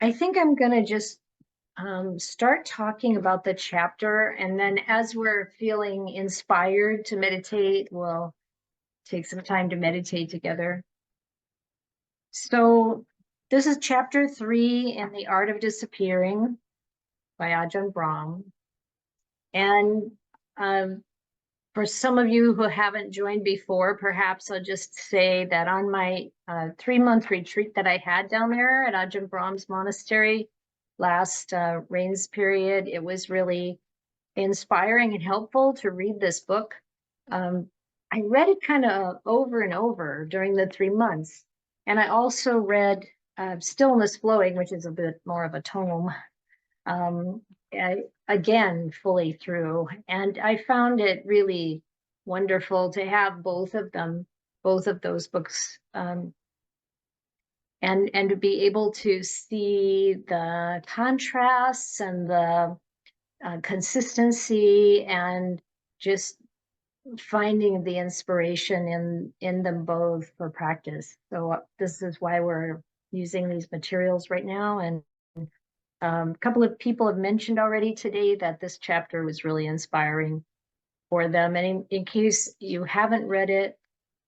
I think I'm going to just start talking about the chapter, and then as we're feeling inspired to meditate, we'll take some time to meditate together. So this is chapter 3 in The Art of Disappearing by Ajahn Brahm. And for some of you who haven't joined before, perhaps I'll just say that on my 3-month retreat that I had down there at Ajahn Brahm's monastery last rains period, it was really inspiring and helpful to read this book. I read it kind of over and over during the 3 months. And I also read Stillness Flowing, which is a bit more of a tome, again, fully through. And I found it really wonderful to have both of them, both of those books, and to be able to see the contrasts and the consistency and just finding the inspiration in them both for practice. So this is why we're using these materials right now. And a couple of people have mentioned already today that this chapter was really inspiring for them. And in case you haven't read it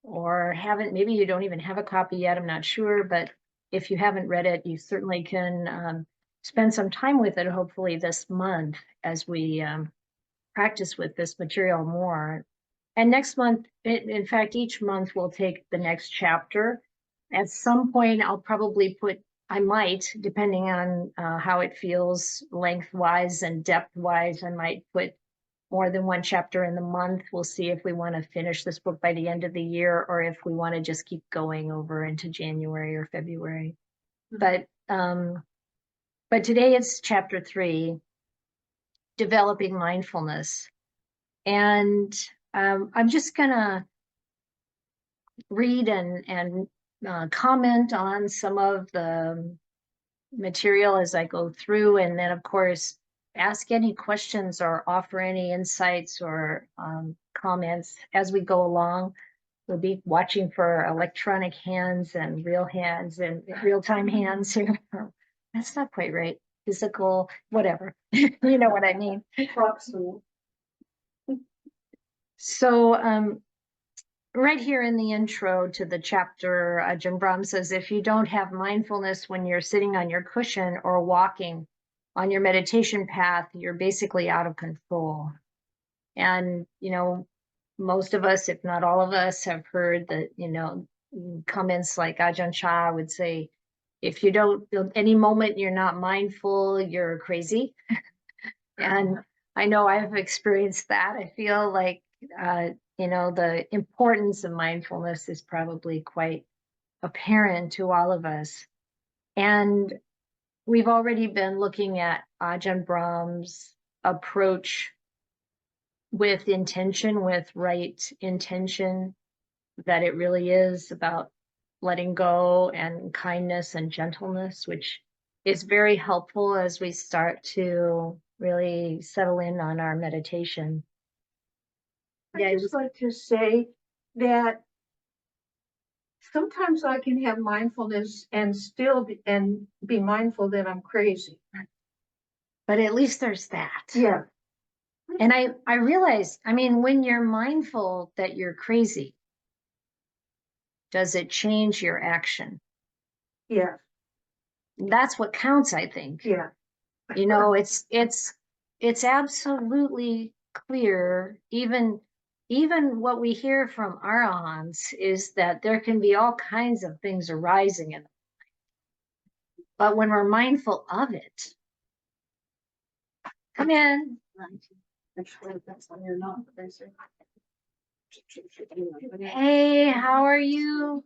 or maybe you don't even have a copy yet, I'm not sure, but if you haven't read it, you certainly can spend some time with it, hopefully this month, as we practice with this material more. And next month, in fact, each month we'll take the next chapter. At some point, I'll probably I might, depending on how it feels lengthwise and depth-wise, I might put more than one chapter in the month. We'll see if we want to finish this book by the end of the year or if we want to just keep going over into January or February. Mm-hmm. But today it's chapter 3, Developing Mindfulness. And I'm just gonna read and comment on some of the material as I go through, and then of course ask any questions or offer any insights or comments as we go along. We'll be watching for electronic hands and real hands and real-time hands here. That's not quite right. Physical, whatever. You know what I mean. So right here in the intro to the chapter, Ajahn Brahm says, if you don't have mindfulness when you're sitting on your cushion or walking on your meditation path, you're basically out of control. And, most of us, if not all of us, have heard that, comments like Ajahn Chah would say, if you don't, any moment you're not mindful, you're crazy. And I know I've experienced that. I feel like, the importance of mindfulness is probably quite apparent to all of us. And we've already been looking at Ajahn Brahm's approach with intention, with right intention, that it really is about letting go and kindness and gentleness, which is very helpful as we start to really settle in on our meditation. I'd just like to say that sometimes I can have mindfulness and still be mindful that I'm crazy. But at least there's that. Yeah. And I realize, when you're mindful that you're crazy, does it change your action? Yeah. That's what counts, I think. Yeah. It's absolutely clear, even what we hear from arahants is that there can be all kinds of things arising in the mind. But when we're mindful of it, come in. Hey, how are you?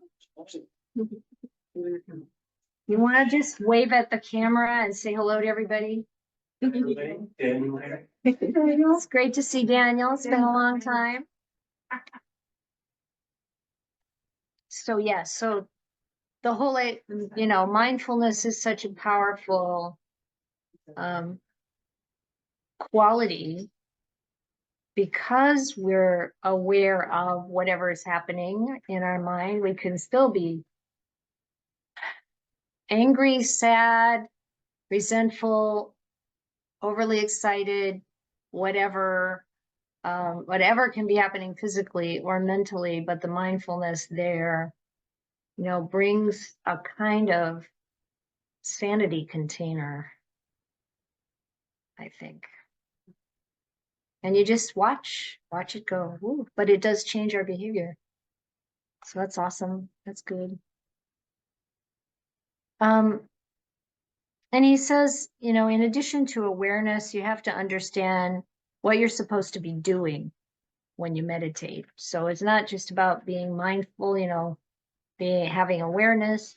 You want to just wave at the camera and say hello to everybody? It's great to see Daniel. It's been a long time. So yes, so the whole, mindfulness is such a powerful quality because we're aware of whatever is happening in our mind. We can still be angry, sad, resentful, overly excited, whatever, whatever can be happening physically or mentally, but the mindfulness there, brings a kind of sanity container, I think. And you just watch it go. Ooh, but it does change our behavior. So that's awesome. That's good. And he says, in addition to awareness, you have to understand what you're supposed to be doing when you meditate. So it's not just about being mindful, having awareness.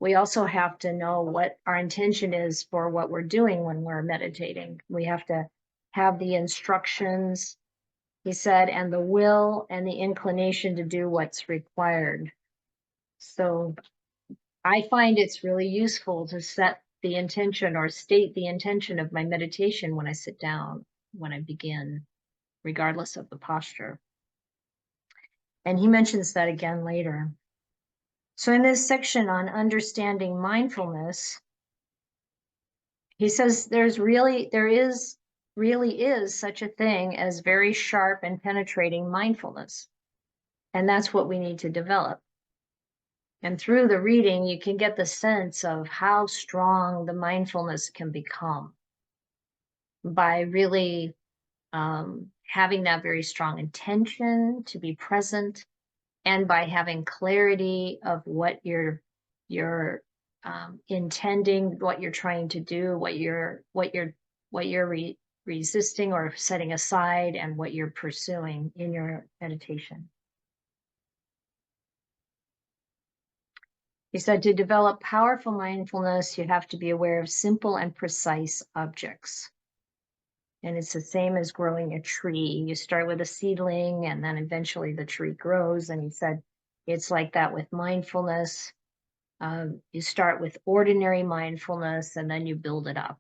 We also have to know what our intention is for what we're doing when we're meditating. We have to have the instructions, he said, and the will and the inclination to do what's required. So I find it's really useful to set the intention or state the intention of my meditation when I sit down, when I begin, regardless of the posture. And he mentions that again later. So in this section on understanding mindfulness, he says there really is such a thing as very sharp and penetrating mindfulness. And that's what we need to develop. And through the reading, you can get the sense of how strong the mindfulness can become by really having that very strong intention to be present, and by having clarity of what you're intending, what you're trying to do, what you're resisting or setting aside, and what you're pursuing in your meditation. He said, to develop powerful mindfulness, you have to be aware of simple and precise objects. And it's the same as growing a tree. You start with a seedling, and then eventually the tree grows. And he said, it's like that with mindfulness. You start with ordinary mindfulness, and then you build it up.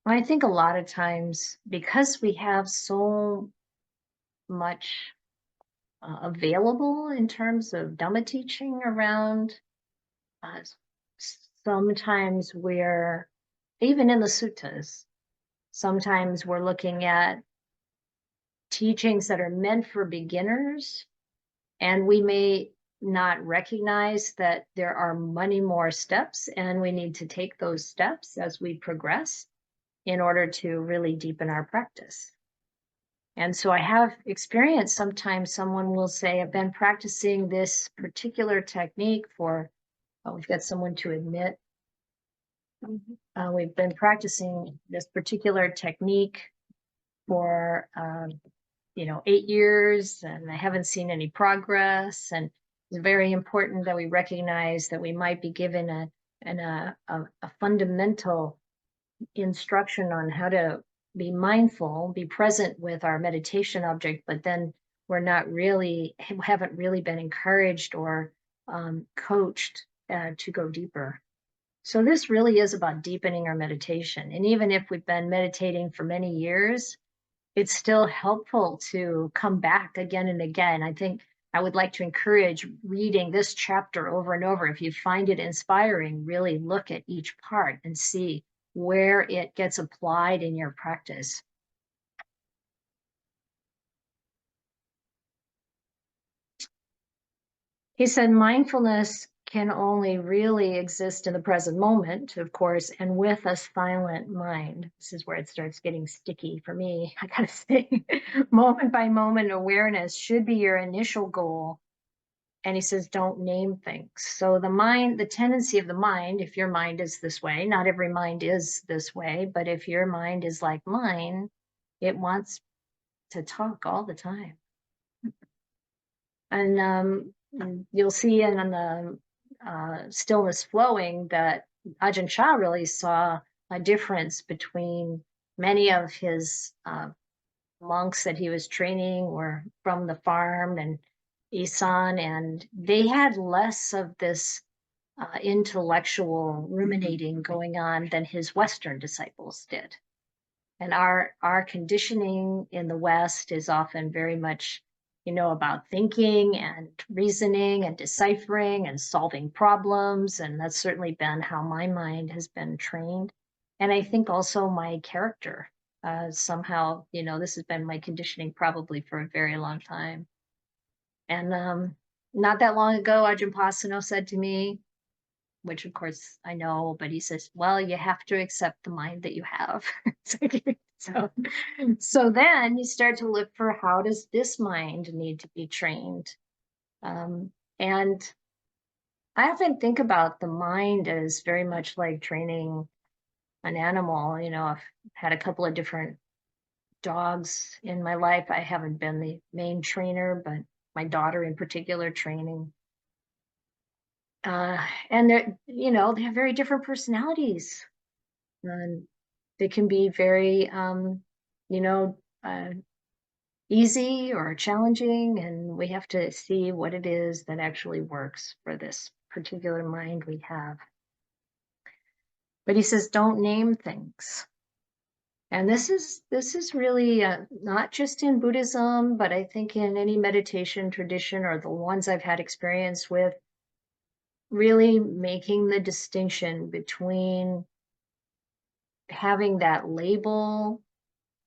I think a lot of times, because we have so much available in terms of Dhamma teaching around, sometimes we're, even in the suttas, sometimes we're looking at teachings that are meant for beginners, and we may not recognize that there are many more steps, and we need to take those steps as we progress in order to really deepen our practice. And so I have experienced sometimes someone will say, I've been practicing this particular technique for, we've got someone to admit. We've been practicing this particular technique for 8 years, and I haven't seen any progress. And it's very important that we recognize that we might be given a fundamental instruction on how to be mindful, be present with our meditation object, but then haven't really been encouraged or coached to go deeper. So this really is about deepening our meditation. And even if we've been meditating for many years, it's still helpful to come back again and again. I think I would like to encourage reading this chapter over and over. If you find it inspiring, really look at each part and see where it gets applied in your practice. He said mindfulness can only really exist in the present moment, of course, and with a silent mind. This is where it starts getting sticky for me, I gotta say. Moment by moment awareness should be your initial goal. And he says, don't name things. So the tendency of the mind, if your mind is this way, not every mind is this way, but if your mind is like mine, it wants to talk all the time. And you'll see in the Stillness Flowing that Ajahn Chah really saw a difference between many of his monks that he was training were from the farm and Isan, and they had less of this intellectual ruminating going on than his Western disciples did. And our conditioning in the West is often very much, about thinking and reasoning and deciphering and solving problems. And that's certainly been how my mind has been trained. And I think also my character, somehow, this has been my conditioning probably for a very long time. And not that long ago, Ajahn Pasanno said to me, which of course I know, but he says, well, you have to accept the mind that you have. So then you start to look for, how does this mind need to be trained? And I often think about the mind as very much like training an animal. I've had a couple of different dogs in my life. I haven't been the main trainer, but my daughter in particular training. And they have very different personalities. And they can be very, easy or challenging, and we have to see what it is that actually works for this particular mind we have. But he says, don't name things. And this is really not just in Buddhism, but I think in any meditation tradition, or the ones I've had experience with, really making the distinction between having that label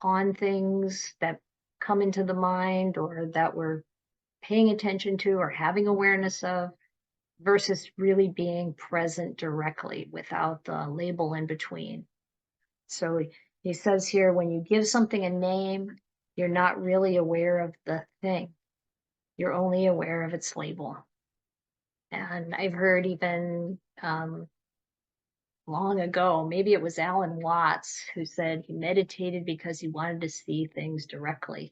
on things that come into the mind or that we're paying attention to or having awareness of, versus really being present directly without the label in between. So he says here, when you give something a name, you're not really aware of the thing. You're only aware of its label. And I've heard even long ago, maybe it was Alan Watts, who said he meditated because he wanted to see things directly.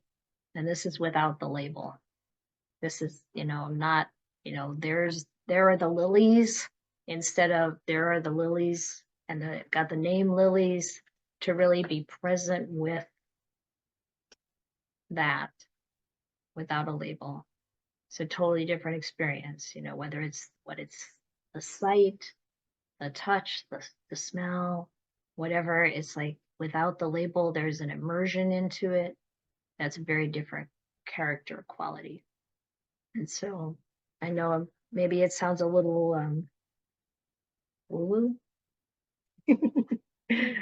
And this is without the label. This is, not, there are the lilies, instead of there are the lilies, and got the name lilies, to really be present with that without a label. It's a totally different experience, whether it's the sight, the touch, the smell, whatever. It's like without the label, there's an immersion into it. That's a very different character quality. And so I know maybe it sounds a little woo-woo. It's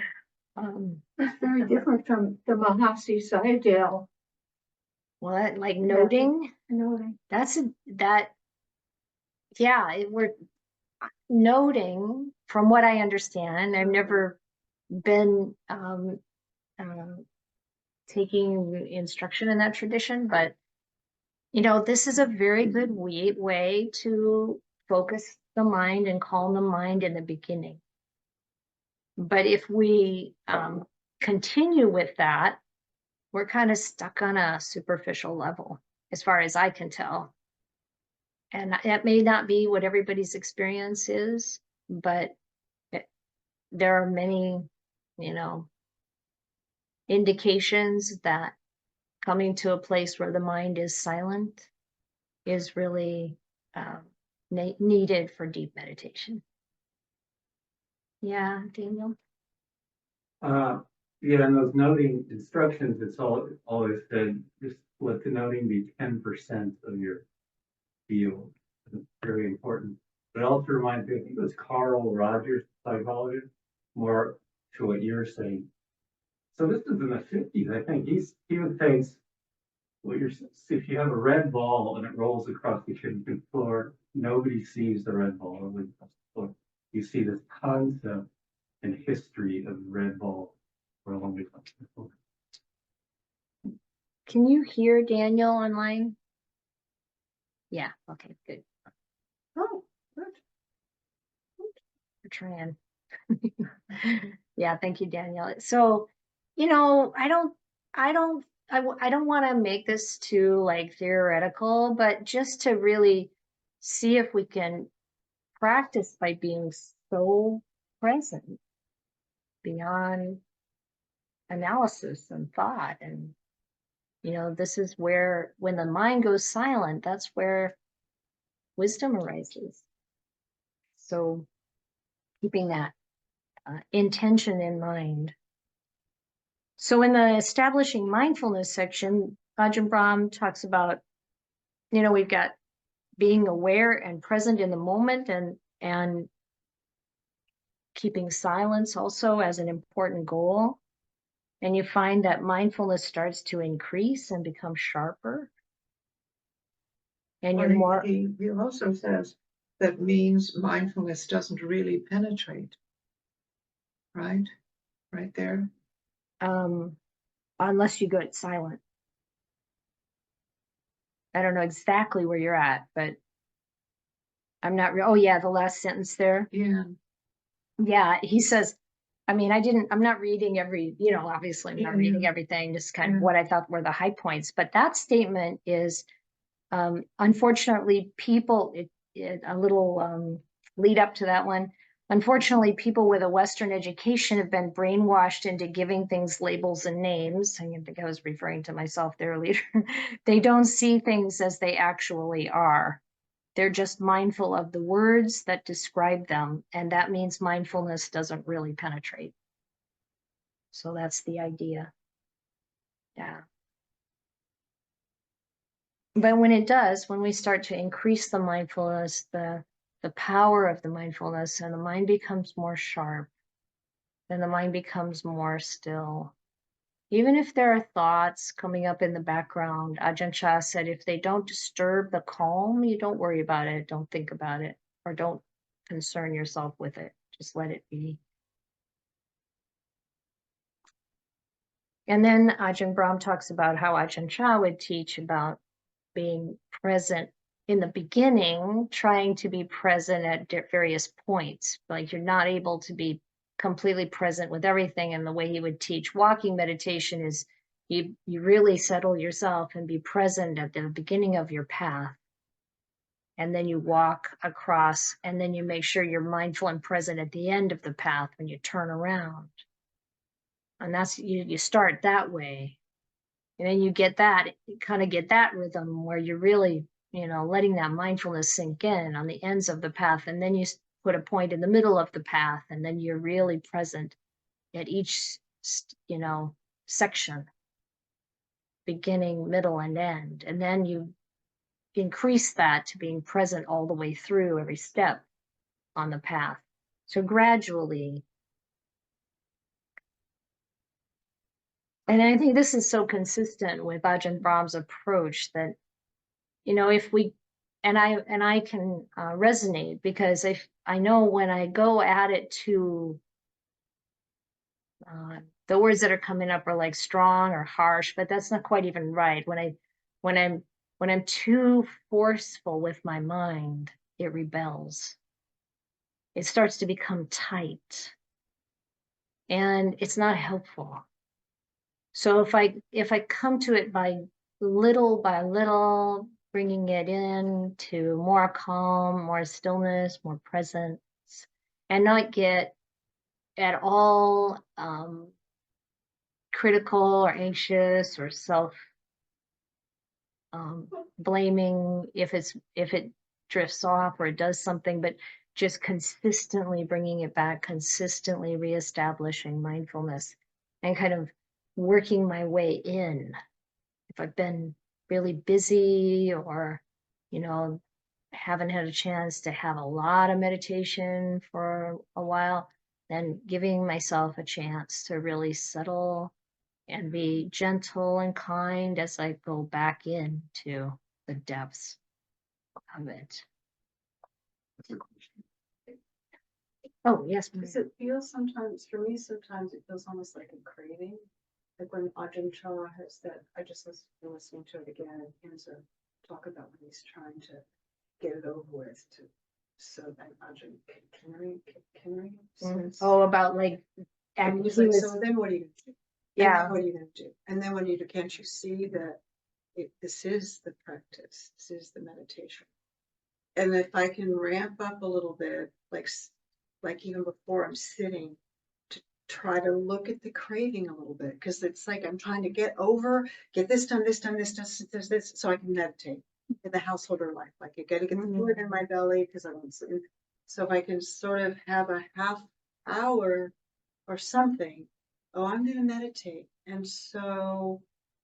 very different from the Mahasi Sayadaw. What, like noting? Noting. We're noting, from what I understand. I've never been taking instruction in that tradition, but this is a very good way to focus the mind and calm the mind in the beginning. But if we continue with that, we're kind of stuck on a superficial level, as far as I can tell. And that may not be what everybody's experience is, but there are many, indications that coming to a place where the mind is silent is really needed for deep meditation. Yeah, Daniel? Yeah, in those noting instructions, it's always said, just let the noting be 10% of your field. It's very important. But it also reminds me, I think it was Carl Rogers, psychologist, more to what you're saying. So this is in the 50s, I think. He would say, if you have a red ball and it rolls across the kitchen floor, nobody sees the red ball. You see this concept and history of the red ball rolling across the floor. Can you hear Daniel online? Yeah, okay, good. Oh, good. We're trying. Yeah, thank you, Daniel. So, I don't want to make this too like theoretical, but just to really see if we can practice by being so present beyond analysis and thought. And this is where, when the mind goes silent, that's where wisdom arises. So keeping that intention in mind. So in the establishing mindfulness section, Ajahn Brahm talks about you know, we've got being aware and present in the moment, and keeping silence also as an important goal. And you find that mindfulness starts to increase and become sharper. And you're more, He also says that means mindfulness doesn't really penetrate. Right? Right there. unless you go silent. I don't know exactly where you're at, but I'm not, oh yeah, the last sentence there. Yeah. Yeah, he says, I mean, I'm not reading every, you know, obviously I'm not Yeah, reading yeah. everything, just kind of Yeah. what I thought were the high points. But that statement is, unfortunately, people, a little lead up to that one. Unfortunately, people with a Western education have been brainwashed into giving things labels and names. I think I was referring to myself there, leader. They don't see things as they actually are. They're just mindful of the words that describe them, and that means mindfulness doesn't really penetrate. So that's the idea. Yeah. But when it does, when we start to increase the mindfulness, the power of the mindfulness, and the mind becomes more sharp, then the mind becomes more still. Even if there are thoughts coming up in the background, Ajahn Chah said, if they don't disturb the calm, you don't worry about it, don't think about it, or don't concern yourself with it. Just let it be. And then Ajahn Brahm talks about how Ajahn Chah would teach about being present in the beginning, trying to be present at various points. Like you're not able to be completely present with everything. And the way he would teach walking meditation is you really settle yourself and be present at the beginning of your path. And then you walk across, and then you make sure you're mindful and present at the end of the path when you turn around. And that's, you start that way. And then you get that, you kind of get that rhythm where you're really, you know, letting that mindfulness sink in on the ends of the path. And then you put a point in the middle of the path, and then you're really present at each, you know, section, beginning, middle, and end. And then you increase that to being present all the way through every step on the path. So gradually, and I think this is so consistent with Ajahn Brahm's approach that, you know, if we, and I can resonate, because if I know when I go at it to, the words that are coming up are like strong or harsh, but that's not quite even right. When I'm too forceful with my mind, it rebels. It starts to become tight, and it's not helpful. So if I come to it by little, bringing it in to more calm, more stillness, more presence, and not get at all critical or anxious or self blaming if it drifts off or it does something, but just consistently bringing it back, consistently reestablishing mindfulness, and kind of working my way in. If I've been really busy, or, you know, haven't had a chance to have a lot of meditation for a while, then giving myself a chance to really settle and be gentle and kind as I go back into the depths of it. Oh, yes. Does it feel sometimes, for me, sometimes it feels almost like a craving? Like when Ajahn Chah has that, I just listening to it again, and he has a talk about when he's trying to get it over with, to, so that Ajahn Kinnery says. Oh, about like, And he's like, so then what are you gonna do? yeah. And what are you gonna do? And then when you do, can't you see that this is the practice, this is the meditation? And if I can ramp up a little bit, like even before I'm sitting, to try to look at the craving a little bit, because it's like I'm trying to get this done, so I can meditate in the householder life. Like I got to get the food in my belly because I want to. So if I can sort of have a half hour or something, oh, I'm going to meditate. And so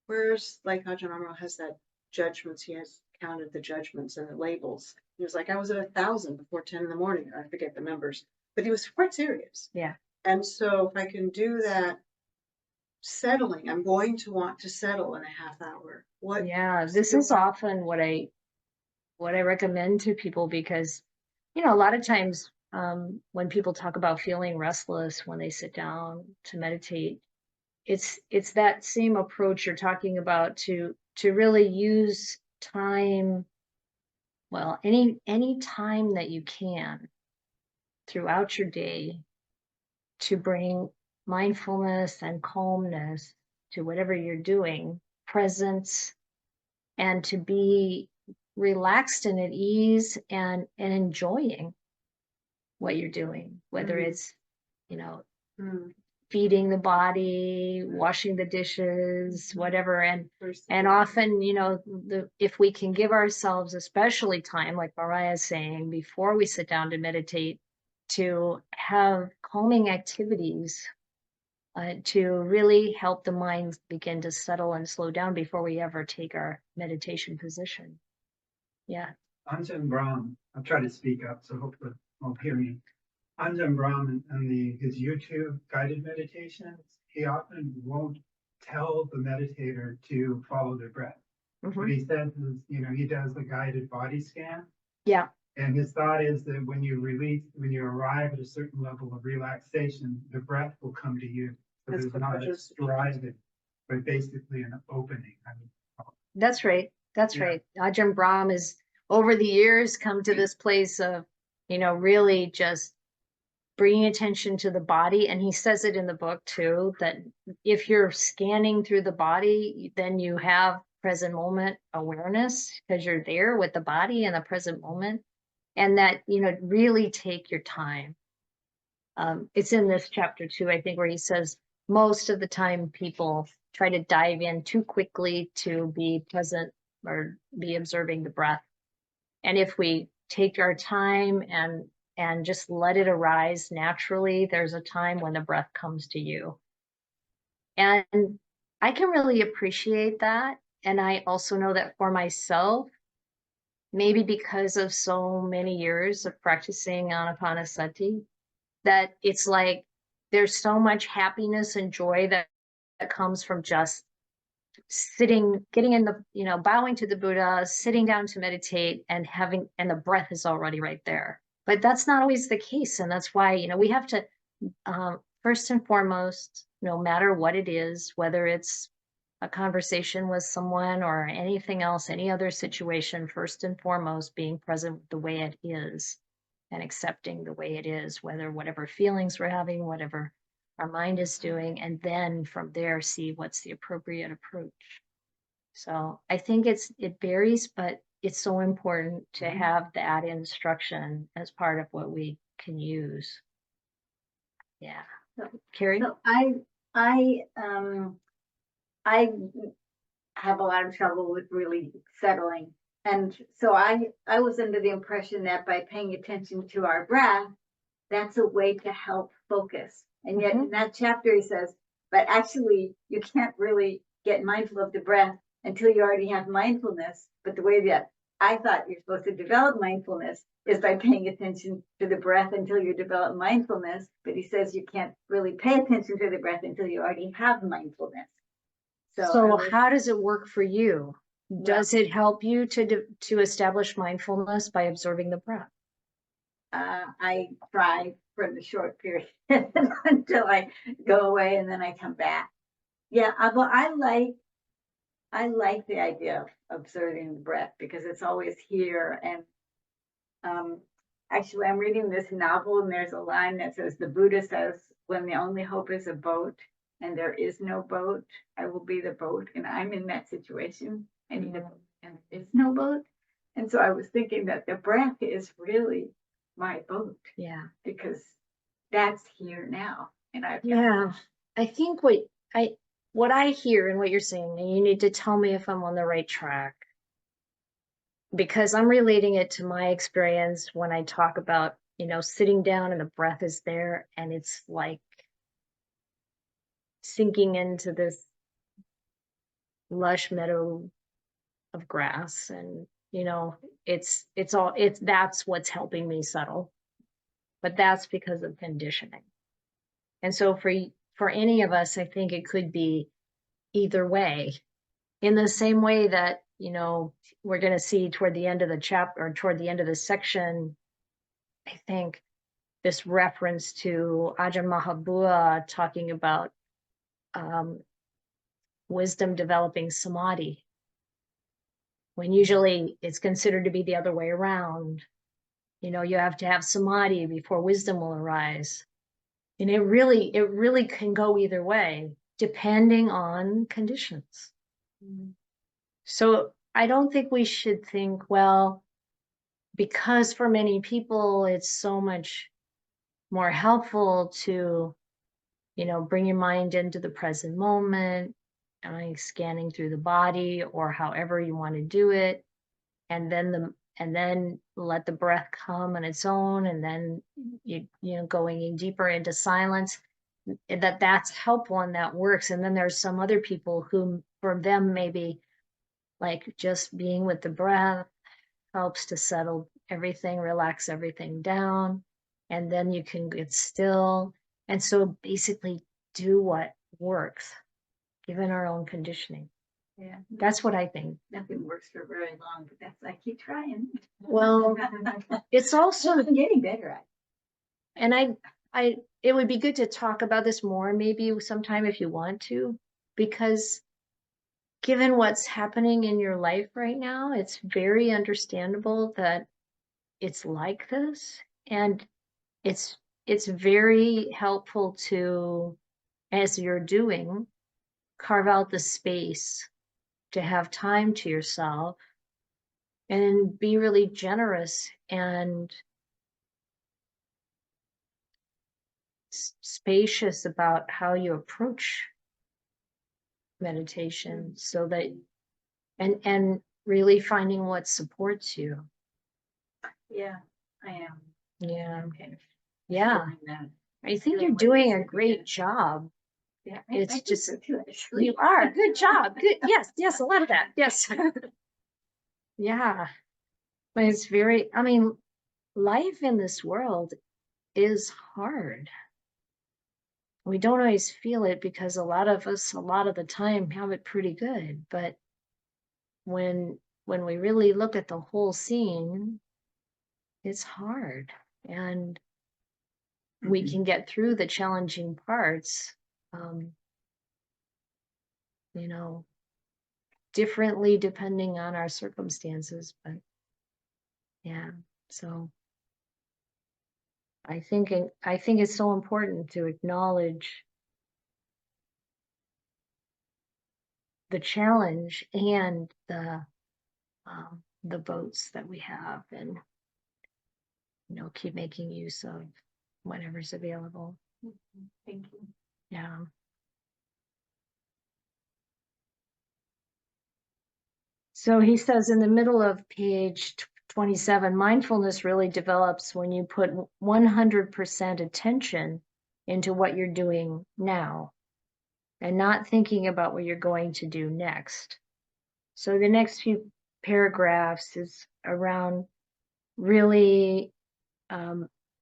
where's, like Ajahn Amaro has that judgments, he has counted the judgments and the labels. He was like, I was at 1,000 before 10 in the morning. I forget the numbers, but he was quite serious. Yeah. And so if I can do that settling, I'm going to want to settle in a half hour. What? Yeah, this is often what I recommend to people because, you know, a lot of times when people talk about feeling restless when they sit down to meditate, it's that same approach you're talking about to really use time, well, any time that you can throughout your day to bring mindfulness and calmness to whatever you're doing, presence, and to be relaxed and at ease and enjoying what you're doing, whether it's, you know, feeding the body, washing the dishes, whatever. And often, you know, if we can give ourselves especially time, like Mariah is saying, before we sit down to meditate, to have calming activities to really help the mind begin to settle and slow down before we ever take our meditation position. Yeah. Anjan Brahm, I'll try to speak up, so hopefully you'll hear me. Anjan Brahm and his YouTube guided meditations, he often won't tell the meditator to follow their breath. What he says is, you know, he does the guided body scan. Yeah. And his thought is that when you arrive at a certain level of relaxation, the breath will come to you. So That's there's what not I a just- striving, but basically an opening. I mean, That's right. That's Yeah. right. Ajahn Brahm has over the years come to this place of, you know, really just bringing attention to the body. And he says it in the book too, that if you're scanning through the body, then you have present moment awareness because you're there with the body in the present moment. And that, you know, really take your time. It's in this chapter too, I think, where he says most of the time people try to dive in too quickly to be present or be observing the breath. And if we take our time and just let it arise naturally, there's a time when the breath comes to you. And I can really appreciate that. And I also know that for myself, maybe because of so many years of practicing Anapanasati, that it's like there's so much happiness and joy that comes from just sitting, getting in the, you know, bowing to the Buddha, sitting down to meditate and the breath is already right there. But that's not always the case. And that's why, you know, we have to, first and foremost, no matter what it is, whether it's a conversation with someone or anything else, any other situation, first and foremost, being present with the way it is and accepting the way it is, whatever feelings we're having, whatever our mind is doing, and then from there see what's the appropriate approach. So I think it varies, but it's so important to have that instruction as part of what we can use. Yeah. Carrie? So I have a lot of trouble with really settling. And so I was under the impression that by paying attention to our breath, that's a way to help focus. And yet in that chapter, he says, but actually you can't really get mindful of the breath until you already have mindfulness. But the way that I thought you're supposed to develop mindfulness is by paying attention to the breath until you develop mindfulness. But he says you can't really pay attention to the breath until you already have mindfulness. So how does it work for you? Does it help you to establish mindfulness by observing the breath? I try for the short period until I go away and then I come back. Yeah, but I like the idea of observing the breath because it's always here. And actually, I'm reading this novel and there's a line that says, the Buddha says, when the only hope is a boat and there is no boat, I will be the boat. And I'm in that situation. I need a boat and there is no boat. And so I was thinking that the breath is really my boat. Yeah. Because that's here now. And I think what I hear and what you're saying, and you need to tell me if I'm on the right track, because I'm relating it to my experience when I talk about, you know, sitting down and the breath is there and it's like sinking into this lush meadow of grass and you know, that's what's helping me settle. But that's because of conditioning. And so for any of us, I think it could be either way. In the same way that, you know, we're going to see toward the end of the chapter, or toward the end of the section, I think this reference to Ajahn Mahabua talking about wisdom developing samadhi, when usually it's considered to be the other way around. You know, you have to have samadhi before wisdom will arise. And it really can go either way, depending on conditions. So I don't think we should think, well, because for many people, it's so much more helpful to, you know, bring your mind into the present moment, scanning through the body or however you want to do it. And then let the breath come on its own. And then, you know, going in deeper into silence, that's helpful and that works. And then there's some other people who, for them, maybe like just being with the breath helps to settle everything, relax everything down, and then you can get still. And so basically do what works, given our own conditioning. Yeah, That's what I think. nothing works for very long, but that's, I keep trying. Well, it's also, I'm getting better at and it would be good to talk about this more, maybe sometime if you want to, because given what's happening in your life right now, it's very understandable that it's like this. And it's very helpful to, as you're doing, carve out the space to have time to yourself and be really generous and spacious about how you approach meditation, so that and really finding what supports you. Yeah, I am. Yeah. I'm kind of Yeah. feeling that. I think Feeling you're what doing needs a to be great done. job. Yeah, It's I think just- so too, actually. You are. Good job. Good. Yes, a lot of that. Yes. Yeah. But it's very, I mean, life in this world is hard. We don't always feel it because a lot of us, a lot of the time, have it pretty good. But when we really look at the whole scene, it's hard. And we can get through the challenging parts, you know, differently depending on our circumstances. But yeah, so I think it's so important to acknowledge the challenge and the boats that we have, and you know, keep making use of whatever's available. Thank you. Yeah. So he says in the middle of page 27, mindfulness really develops when you put 100% attention into what you're doing now and not thinking about what you're going to do next. So the next few paragraphs is around really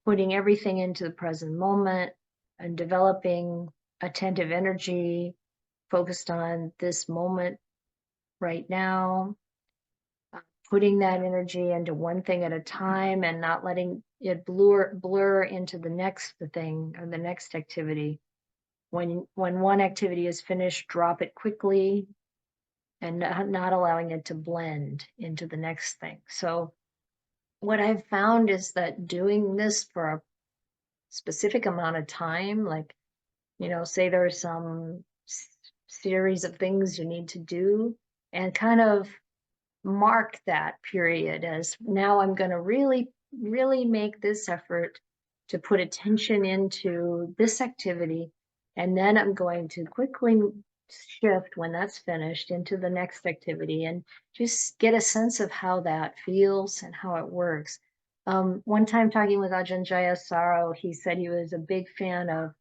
putting everything into the present moment and developing attentive energy focused on this moment right now, putting that energy into one thing at a time and not letting it blur into the next thing or the next activity. When one activity is finished, drop it quickly and not allowing it to blend into the next thing. So what I've found is that doing this for a specific amount of time, like, you know, say there's some series of things you need to do, and kind of mark that period as, now I'm going to really make this effort to put attention into this activity, and then I'm going to quickly shift when that's finished into the next activity, and just get a sense of how that feels and how it works. One time talking with Ajahn Jayasaro, he said he was a big fan of,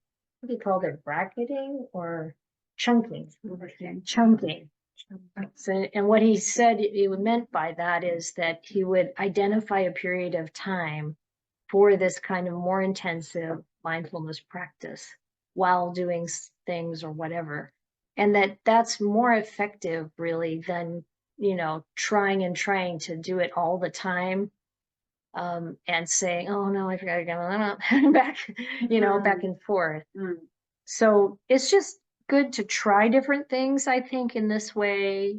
what do you call it, bracketing or chunking? Chunking. So, and what he said he meant by that is that he would identify a period of time for this kind of more intensive mindfulness practice while doing things or whatever. And that's more effective really than, trying to do it all the time. And saying, oh no, I forgot to go back, back and forth. Mm. So it's just good to try different things, I think, in this way,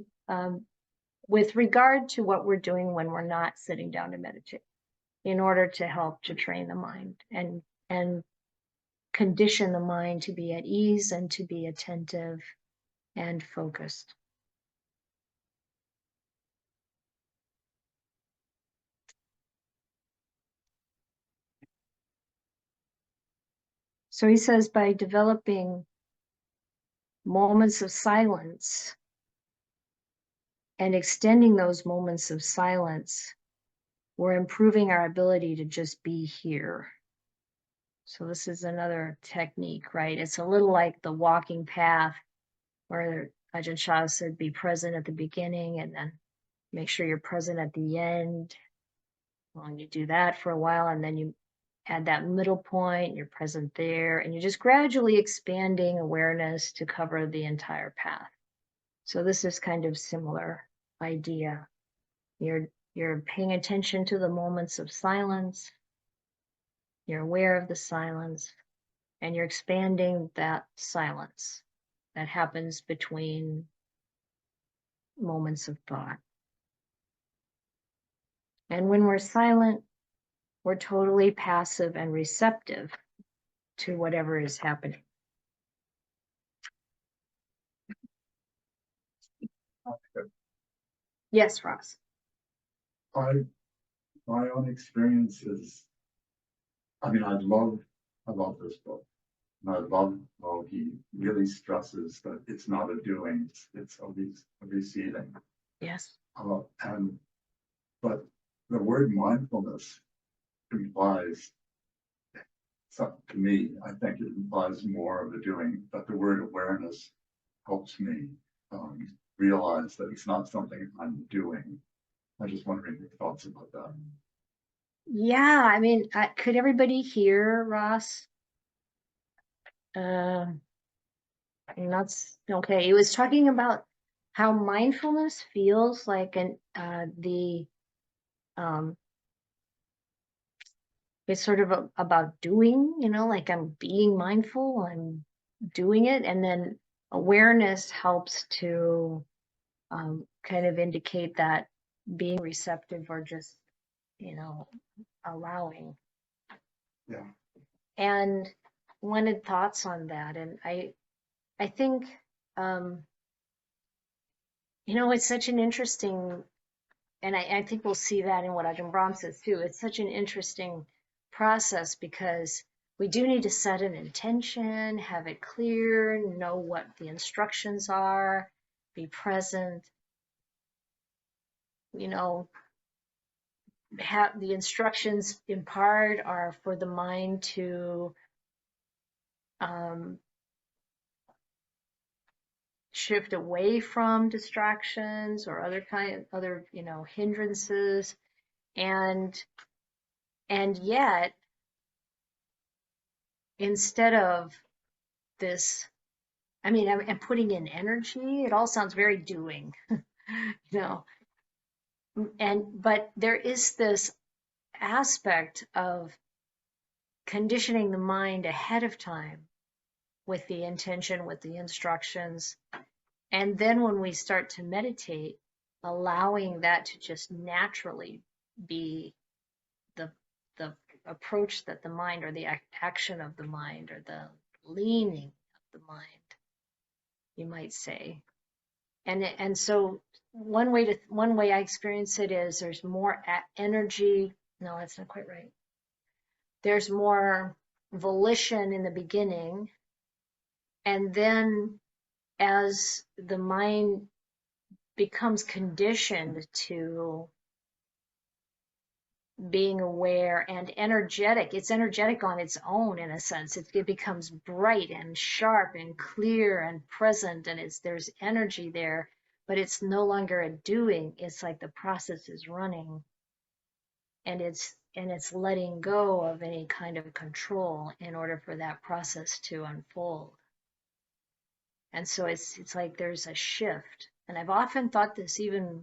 with regard to what we're doing when we're not sitting down to meditate, in order to help to train the mind and condition the mind to be at ease and to be attentive and focused. So he says, by developing moments of silence and extending those moments of silence, we're improving our ability to just be here. So this is another technique, right? It's a little like the walking path where Ajahn Chah said, be present at the beginning and then make sure you're present at the end. Well, and you do that for a while, and then you add that middle point, you're present there, and you're just gradually expanding awareness to cover the entire path. So this is kind of similar idea. You're paying attention to the moments of silence. You're aware of the silence, and you're expanding that silence that happens between moments of thought. And when we're silent, we're totally passive and receptive to whatever is happening. Yes, Ross. My own experience is, I love this book. And I love how he really stresses that it's not a doing, it's a receiving. Yes. But the word mindfulness implies, to me, I think it implies more of the doing, but the word awareness helps me realize that it's not something I'm doing. I'm just wondering your thoughts about that. Yeah, could everybody hear Ross? That's okay. He was talking about how mindfulness feels like it's sort of about doing, like I'm being mindful, I'm doing it, and then awareness helps to kind of indicate that being receptive or just, allowing. Yeah. And wanted thoughts on that. And I think, it's such an interesting, and I think we'll see that in what Ajahn Brahm says too. It's such an interesting process because we do need to set an intention, have it clear, know what the instructions are, be present, have the instructions in part are for the mind to shift away from distractions or other hindrances, and yet instead of this, I'm putting in energy, it all sounds very doing, but there is this aspect of conditioning the mind ahead of time with the intention, with the instructions. And then when we start to meditate, allowing that to just naturally be the approach that the mind, or the action of the mind, or the leaning of the mind, you might say. And so one way I experience it is there's more energy. No, that's not quite right. There's more volition in the beginning, and then as the mind becomes conditioned to being aware and energetic, it's energetic on its own in a sense. It becomes bright and sharp and clear and present, and there's energy there. but it's no longer a doing. It's like the process is running, and it's letting go of any kind of control in order for that process to unfold. And so it's like there's a shift. And I've often thought this even,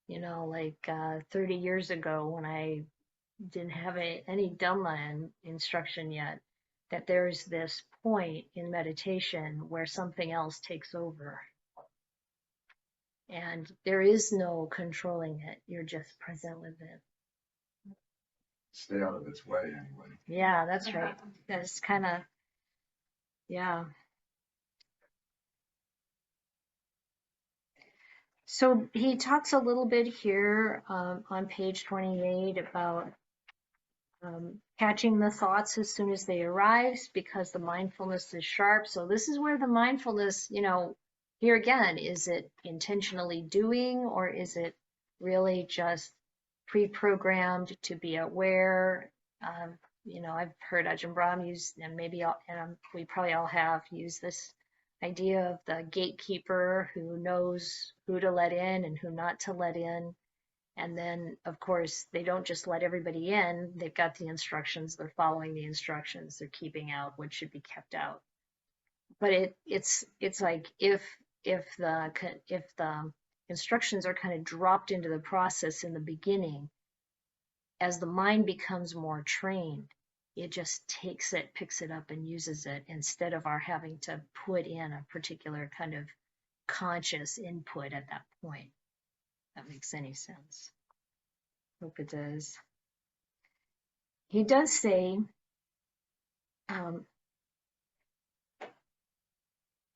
you know, like 30 years ago when I didn't have any Dhamma instruction yet, that there's this point in meditation where something else takes over. And there is no controlling it. You're just present with it. Stay out of its way anyway. Yeah, that's right. That's kind of, yeah. So he talks a little bit here on page 28 about catching the thoughts as soon as they arise, because the mindfulness is sharp. So this is where the mindfulness, you know, here again, is it intentionally doing, or is it really just pre-programmed to be aware? You know, I've heard Ajahn Brahm use, and maybe we probably all have used this idea of the gatekeeper who knows who to let in and who not to let in. And then, of course, they don't just let everybody in. They've got the instructions. They're following the instructions. They're keeping out what should be kept out. But it's like if the instructions are kind of dropped into the process in the beginning, as the mind becomes more trained, it just takes it, picks it up, and uses it, instead of our having to put in a particular kind of conscious input at that point. That makes any sense. Hope it does. He does say,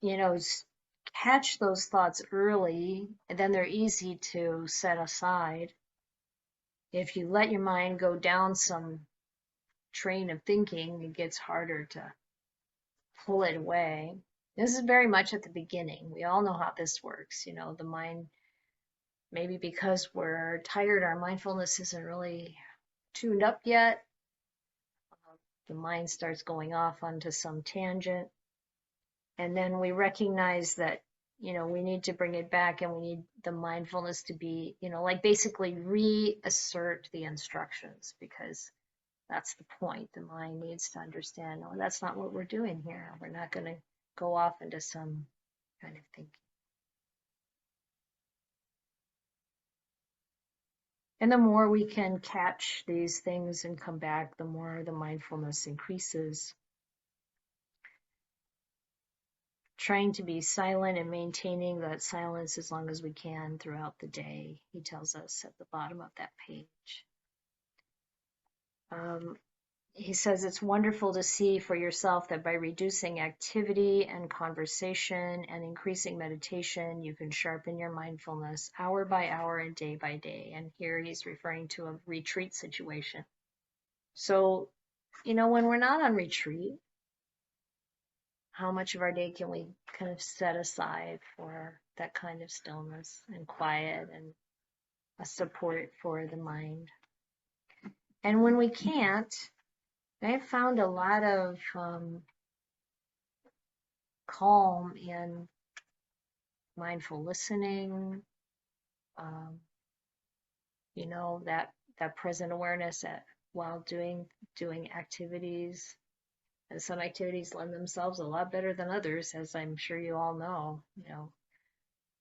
you know, catch those thoughts early, and then they're easy to set aside. If you let your mind go down some train of thinking, it gets harder to pull it away. This is very much at the beginning. We all know how this works. You know, the mind, maybe because we're tired, our mindfulness isn't really tuned up yet. The mind starts going off onto some tangent. And then we recognize that, you know, we need to bring it back, and we need the mindfulness to be, you know, like basically reassert the instructions, because that's the point. The mind needs to understand, oh, that's not what we're doing here. We're not going to go off into some kind of thinking. And the more we can catch these things and come back, the more the mindfulness increases. Trying to be silent and maintaining that silence as long as we can throughout the day, he tells us at the bottom of that page. He says it's wonderful to see for yourself that by reducing activity and conversation and increasing meditation, you can sharpen your mindfulness hour by hour and day by day. And here he's referring to a retreat situation. So, you know, when we're not on retreat, how much of our day can we kind of set aside for that kind of stillness and quiet and a support for the mind? And when we can't, I've found a lot of calm in mindful listening, you know, that present awareness while doing activities. And some activities lend themselves a lot better than others, as I'm sure you all know. You know,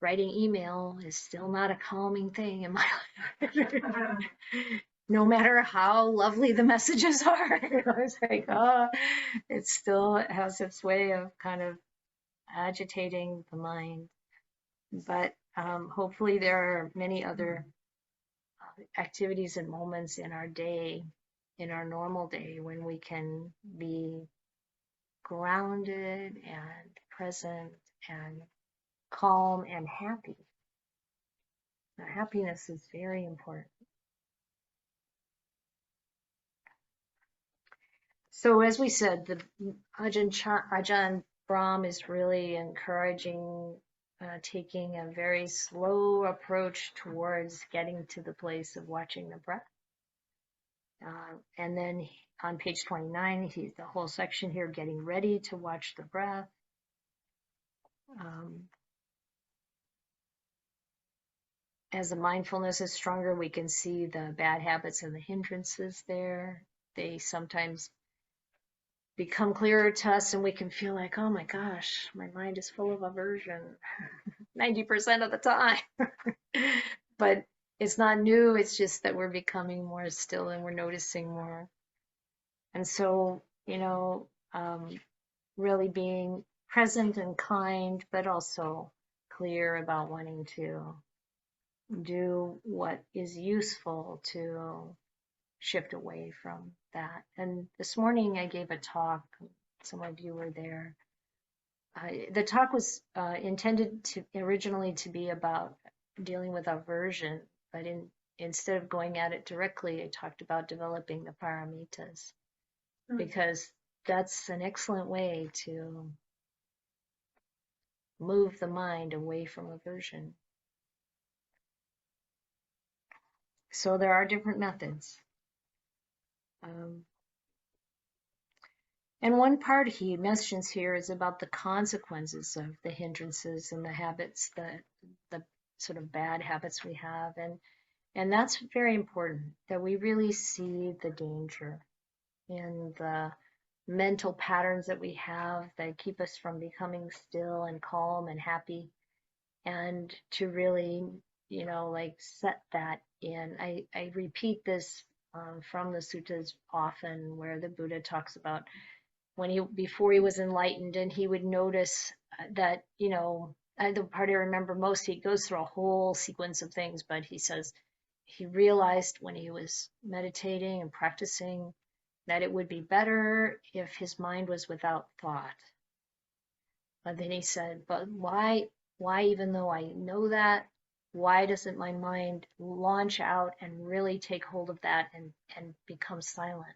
writing email is still not a calming thing in my life. No matter how lovely the messages are. It's like, it still has its way of kind of agitating the mind. But hopefully there are many other activities and moments in our day, in our normal day, when we can be grounded and present and calm and happy. Now, happiness is very important. So as we said, the Ajahn Brahm is really encouraging taking a very slow approach towards getting to the place of watching the breath. And then on page 29, the whole section here, getting ready to watch the breath. as the mindfulness is stronger, we can see the bad habits and the hindrances there. They sometimes become clearer to us, and we can feel like, oh my gosh, my mind is full of aversion 90% of the time. But it's not new, it's just that we're becoming more still and we're noticing more. And so, really being present and kind, but also clear about wanting to do what is useful to shift away from that. And this morning I gave a talk, some of you were there. The talk was intended to originally to be about dealing with aversion, but instead of going at it directly, I talked about developing the paramitas, because that's an excellent way to move the mind away from aversion. So there are different methods. And one part he mentions here is about the consequences of the hindrances and the habits, the sort of bad habits we have. And that's very important, that we really see the danger in the mental patterns that we have that keep us from becoming still and calm and happy, and to really, like set that in. I repeat this from the suttas often, where the Buddha talks about before he was enlightened, and he would notice that, the part I remember most, he goes through a whole sequence of things, but he says he realized when he was meditating and practicing that it would be better if his mind was without thought. But then he said, but why, even though I know that, why doesn't my mind launch out and really take hold of that and become silent?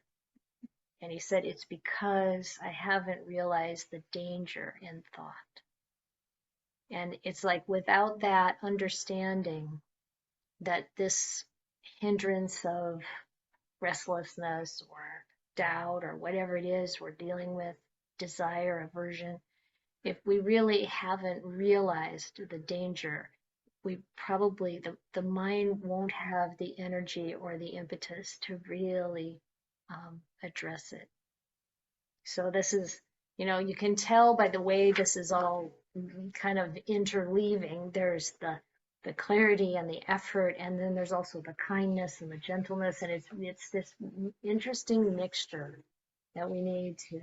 And he said, it's because I haven't realized the danger in thought. And it's like, without that understanding that this hindrance of restlessness or doubt or whatever it is we're dealing with, desire, aversion, if we really haven't realized the danger, we probably, the mind won't have the energy or the impetus to really address it. So this is, you can tell by the way this is all kind of interleaving. There's the clarity and the effort, and then there's also the kindness and the gentleness, and it's this interesting mixture that we need to,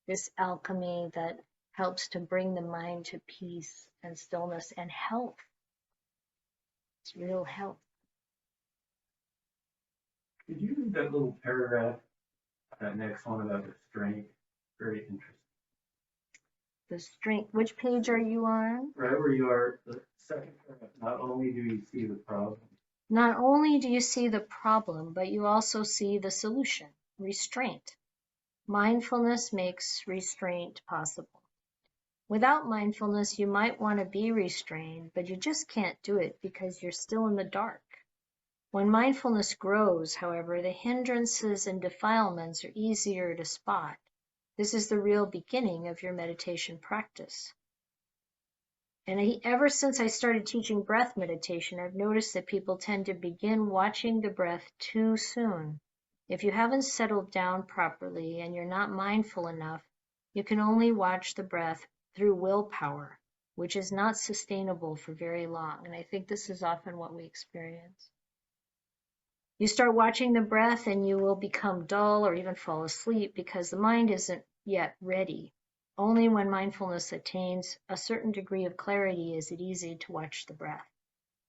this alchemy that helps to bring the mind to peace and stillness and health. It's real health. Could you read that little paragraph, that next one about restraint? Very interesting. The strength, which page are you on? Right where you are, the second paragraph. Not only do you see the problem. Not only do you see the problem, but you also see the solution, restraint. Mindfulness makes restraint possible. Without mindfulness, you might want to be restrained, but you just can't do it because you're still in the dark. When mindfulness grows, however, the hindrances and defilements are easier to spot. This is the real beginning of your meditation practice. And ever since I started teaching breath meditation, I've noticed that people tend to begin watching the breath too soon. If you haven't settled down properly and you're not mindful enough, you can only watch the breath through willpower, which is not sustainable for very long. And I think this is often what we experience. You start watching the breath and you will become dull or even fall asleep because the mind isn't yet ready. Only when mindfulness attains a certain degree of clarity is it easy to watch the breath.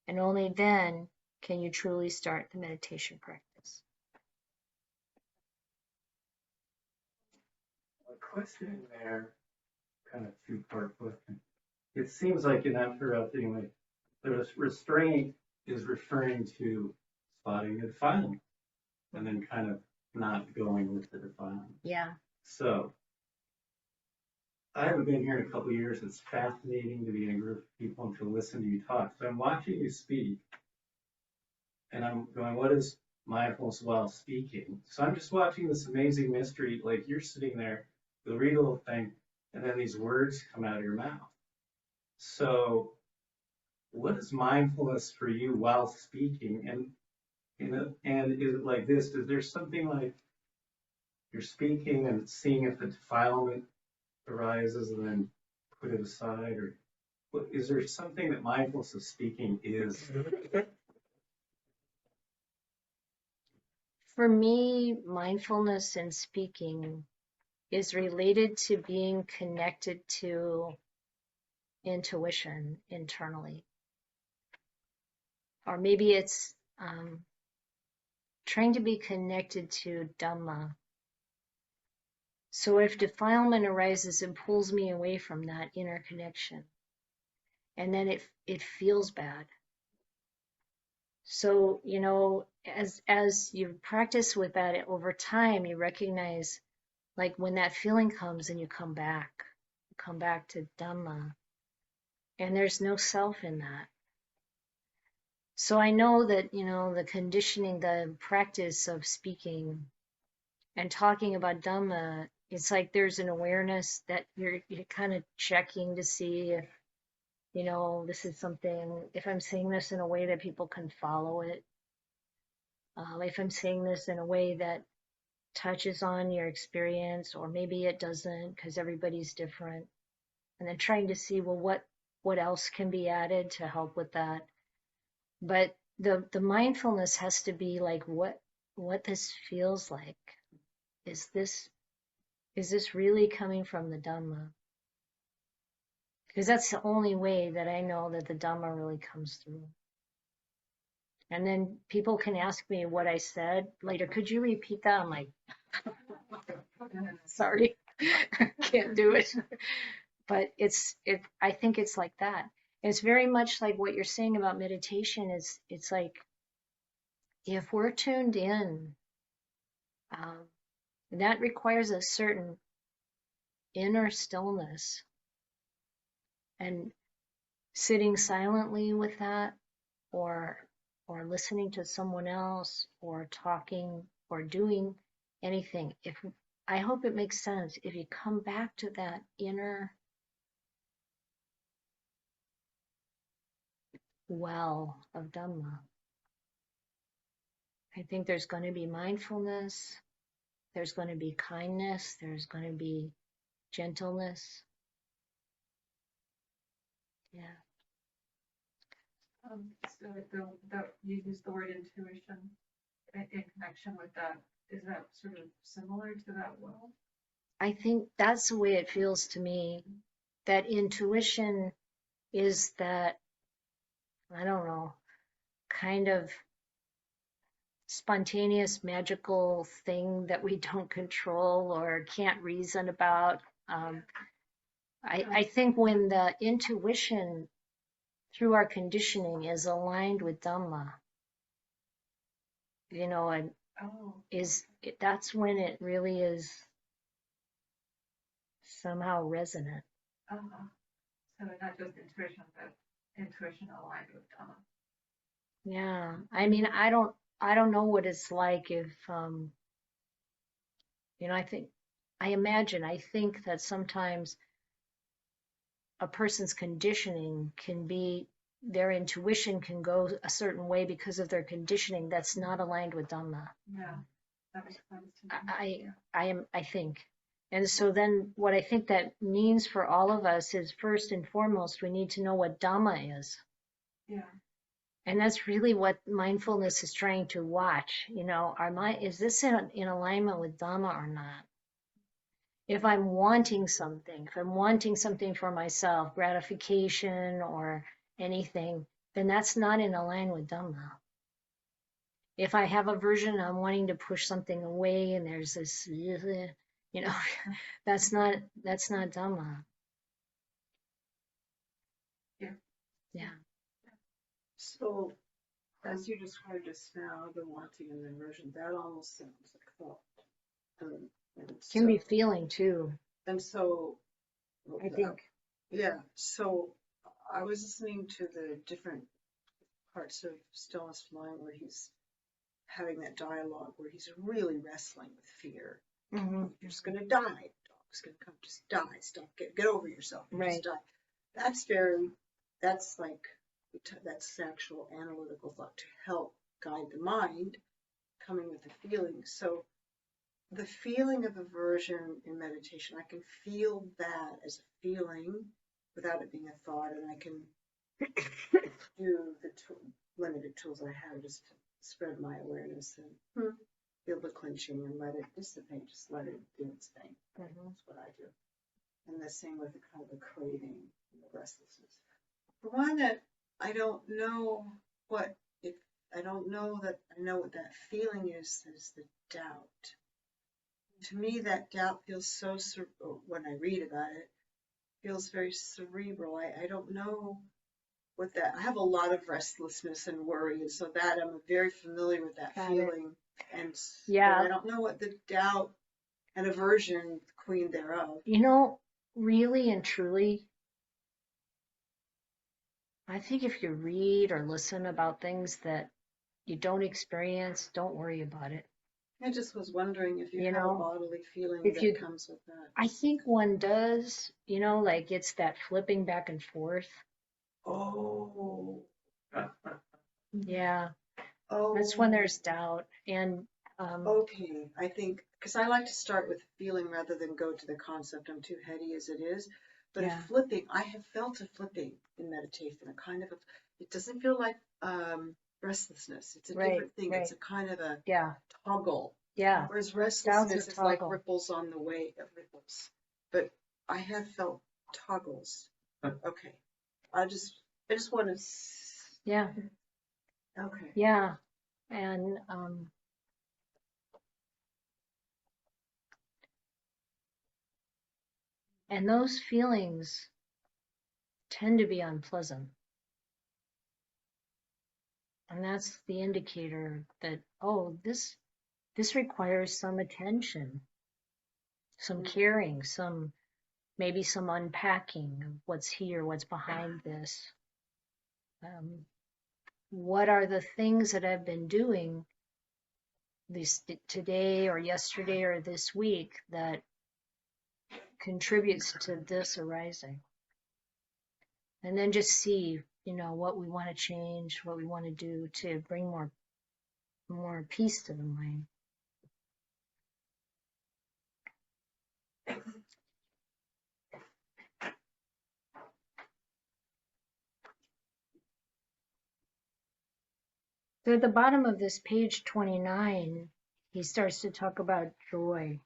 And only then can you truly start the meditation practice. A question there, kind of two-part question. It seems like in that interrupting, like the restraint is referring to spotting the defilement and then kind of not going with the defilement. Yeah. So I haven't been here in a couple of years. It's fascinating to be in a group of people and to listen to you talk. So I'm watching you speak and I'm going, what is mindfulness while speaking? So I'm just watching this amazing mystery. Like you're sitting there, you'll read a little thing, and then these words come out of your mouth. So what is mindfulness for you while speaking? And is it like this? Is there something like you're speaking and seeing if the defilement arises and then put it aside, or is there something that mindfulness of speaking is? For me, mindfulness and speaking is related to being connected to intuition internally. Or maybe it's trying to be connected to Dhamma. So if defilement arises, it pulls me away from that inner connection. And then it feels bad. So, you know, as you practice with that over time, you recognize, like, when that feeling comes and you come back to Dhamma, and there's no self in that. So I know that, you know, the conditioning, the practice of speaking and talking about Dhamma, it's like there's an awareness that you're kind of checking to see if, you know, this is something, if I'm saying this in a way that people can follow it, if I'm saying this in a way that touches on your experience, or maybe it doesn't because everybody's different, and then trying to see, well, what else can be added to help with that. But the mindfulness has to be like what this feels like. Is this really coming from the Dhamma? Because that's the only way that I know that the Dhamma really comes through. And then people can ask me what I said later. Could you repeat that? I'm like, sorry, can't do it. But I think it's like that. It's very much like what you're saying about meditation. It's like, if we're tuned in, that requires a certain inner stillness, and sitting silently with that, or listening to someone else, or talking, or doing anything. I hope it makes sense. If you come back to that inner well of Dhamma, I think there's going to be mindfulness, there's going to be kindness, there's going to be gentleness. Yeah. So you use the word intuition in connection with that. Is that sort of similar to that well? I think that's the way it feels to me. That intuition is that, I don't know, kind of spontaneous, magical thing that we don't control or can't reason about. I think when the intuition through our conditioning is aligned with Dhamma, you know, and that's when it really is somehow resonant. So not just intuition, but intuition aligned with Dhamma. Yeah, I mean, I don't know what it's like if, you know, I think that sometimes a person's conditioning can be, their intuition can go a certain way because of their conditioning that's not aligned with Dhamma. Yeah, that makes sense to me. I think. And so then what I think that means for all of us is, first and foremost, we need to know what Dhamma is. Yeah. And that's really what mindfulness is trying to watch. You know, is this in alignment with Dhamma or not? If I'm wanting something for myself, gratification or anything, then that's not in alignment with Dhamma. If I have aversion, I'm wanting to push something away, and there's this, you know, that's not Dhamma. Yeah. Yeah. So, as you described just now, the wanting and the aversion, that almost sounds like thought. Can be feeling too. And so, I think. Yeah. So, I was listening to the different parts of Stillness Mind where he's having that dialogue where he's really wrestling with fear. Mm-hmm. You're just going to die. The dog's going to come. Just die. Stop. Get over yourself. You Right. just die. That's like that's actual analytical thought to help guide the mind, coming with the feeling. So the feeling of aversion in meditation, I can feel that as a feeling without it being a thought, and I can do the limited tools I have just to spread my awareness and feel the clenching and let it dissipate, just let it do its thing. That's what I do. And the same with the kind of the craving and the restlessness. The one that I don't know what, if I don't know that I know what that feeling is the doubt. To me, that doubt feels so, when I read about it, feels very cerebral. I don't know what that, I have a lot of restlessness and worry, and so that I'm very familiar with that Got it. feeling. And Yeah. I don't know what the doubt and aversion, queen thereof. You know, really and truly, I think if you read or listen about things that you don't experience, don't worry about it. I just was wondering if you You have know, a bodily feeling if that you- comes with that. I think one does, you know, like it's that flipping back and forth. Oh, Yeah, oh. that's when there's doubt. And Okay, I think, because I like to start with feeling rather than go to the concept. I'm too heady as it is. But Yeah. a flipping, I have felt a flipping in meditation, a kind of a, it doesn't feel like restlessness. It's a Right, different thing. It's right. a kind of a yeah, toggle. yeah, Whereas restlessness is like toggle. ripples on the way of ripples. But I have felt toggles. Okay. I just want to, yeah, okay. yeah. And those feelings tend to be unpleasant. And that's the indicator that, oh, this requires some attention, some caring, maybe some unpacking of what's here, what's behind this. What are the things that I've been doing today or yesterday or this week that contributes to this arising? And then just see, you know, what we want to change, what we want to do to bring more peace to the mind. So at the bottom of this page 29, he starts to talk about joy.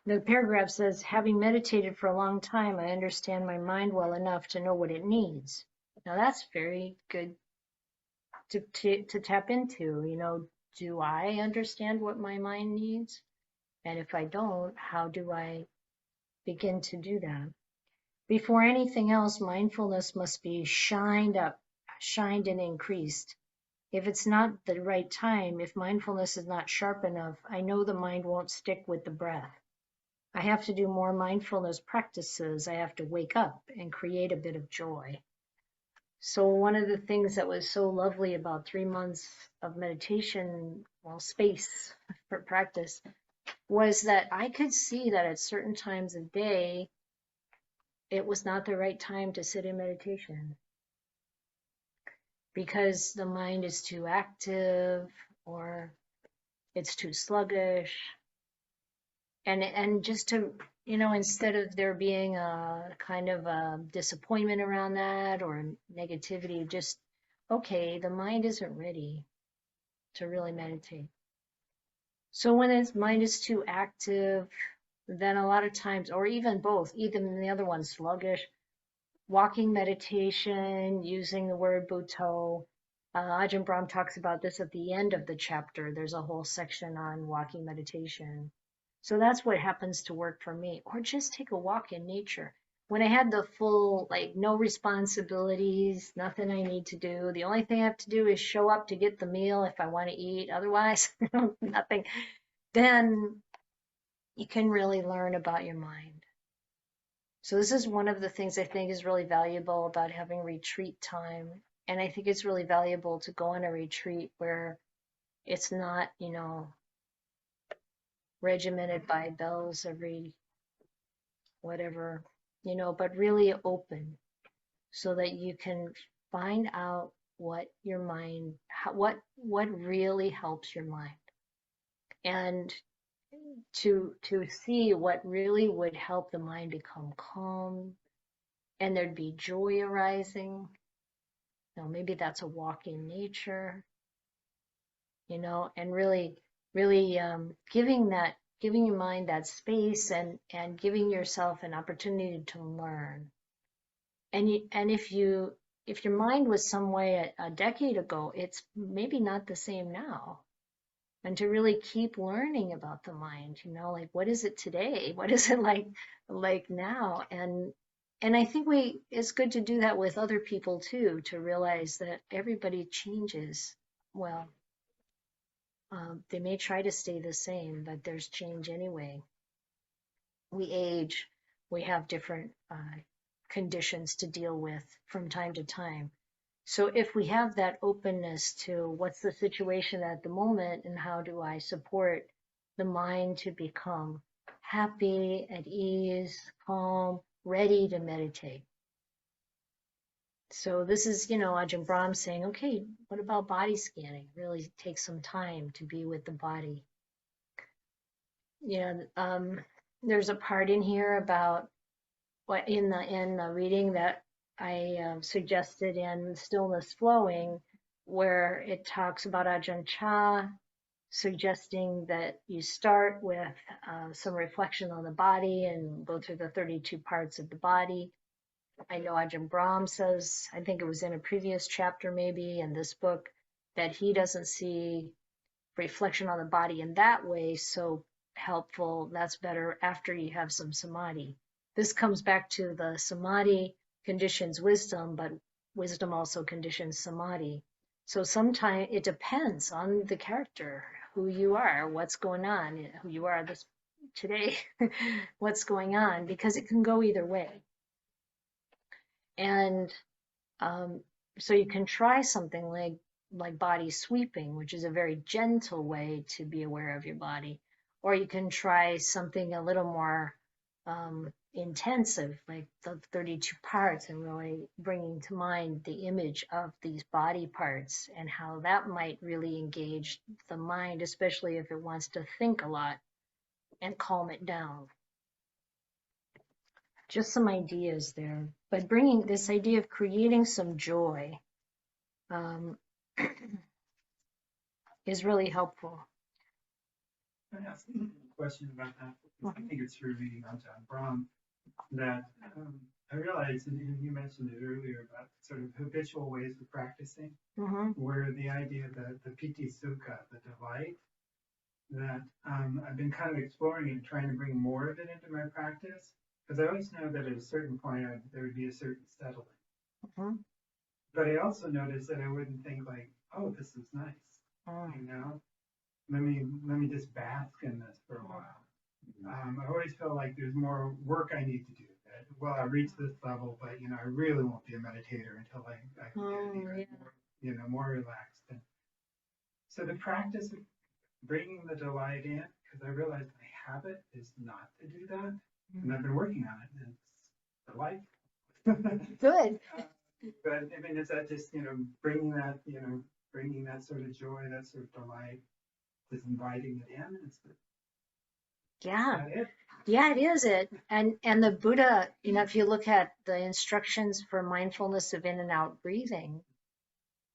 The paragraph says, having meditated for a long time, I understand my mind well enough to know what it needs. Now that's very good to tap into. You know, do I understand what my mind needs? And if I don't, how do I begin to do that? Before anything else, mindfulness must be shined and increased. If it's not the right time, if mindfulness is not sharp enough, I know the mind won't stick with the breath. I have to do more mindfulness practices. I have to wake up and create a bit of joy. So one of the things that was so lovely about 3 months of meditation, well, space for practice, was that I could see that at certain times of day, it was not the right time to sit in meditation because the mind is too active or it's too sluggish. And just to, you know, instead of there being a kind of a disappointment around that or negativity, just, okay, the mind isn't ready to really meditate. So when its mind is too active, then a lot of times, or even both, even the other one, sluggish, walking meditation, using the word Bhutto. Ajahn Brahm talks about this at the end of the chapter. There's a whole section on walking meditation. So that's what happens to work for me. Or just take a walk in nature. When I had the full, like, no responsibilities, nothing I need to do. The only thing I have to do is show up to get the meal if I want to eat. Otherwise, nothing. Then you can really learn about your mind. So this is one of the things I think is really valuable about having retreat time. And I think it's really valuable to go on a retreat where it's not, you know, regimented by bells every whatever, but really open so that you can find out what your mind, what really helps your mind, and to see what really would help the mind become calm, and there'd be joy arising. Maybe that's a walk in nature, and really giving your mind that space, and giving yourself an opportunity to learn. And if your mind was some way a decade ago, it's maybe not the same now. And to really keep learning about the mind, like, what is it today? What is it like now? And I think it's good to do that with other people too, to realize that everybody changes. Well, they may try to stay the same, but there's change anyway. We age, we have different conditions to deal with from time to time. So if we have that openness to what's the situation at the moment and how do I support the mind to become happy, at ease, calm, ready to meditate. So this is, Ajahn Brahm saying, okay, what about body scanning? Really take some time to be with the body. There's a part in here about what in the reading that I suggested in Stillness Flowing, where it talks about Ajahn Chah suggesting that you start with some reflection on the body and go through the 32 parts of the body. I know Ajahn Brahm says, I think it was in a previous chapter maybe in this book, that he doesn't see reflection on the body in that way so helpful. That's better after you have some samadhi. This comes back to the samadhi conditions wisdom, but wisdom also conditions samadhi. So sometimes it depends on the character, who you are, what's going on, who you are today, what's going on, because it can go either way. And so you can try something like body sweeping, which is a very gentle way to be aware of your body. Or you can try something a little more intensive, like the 32 parts, and really bringing to mind the image of these body parts and how that might really engage the mind, especially if it wants to think a lot, and calm it down. Just some ideas there, but bringing this idea of creating some joy is really helpful. I ask a question about that, because I think it's through reading on Ajahn Brahm that I realized, and you mentioned it earlier, about sort of habitual ways of practicing, where the idea that the piti sukha, the delight, that I've been kind of exploring and trying to bring more of it into my practice, because I always know that at a certain point there would be a certain settling. But I also noticed that I wouldn't think like, oh, this is nice, let me just bask in this for a while. I always feel like there's more work I need to do. Well, I reach this level, but I really won't be a meditator until I can get even more relaxed. And so the practice of bringing the delight in, because I realized my habit is not to do that, and I've been working on it, and it's delightful. Good. But I mean, is that just bringing that sort of joy, that sort of delight, just inviting it in? Yeah, it is it. And the Buddha, if you look at the instructions for mindfulness of in and out breathing,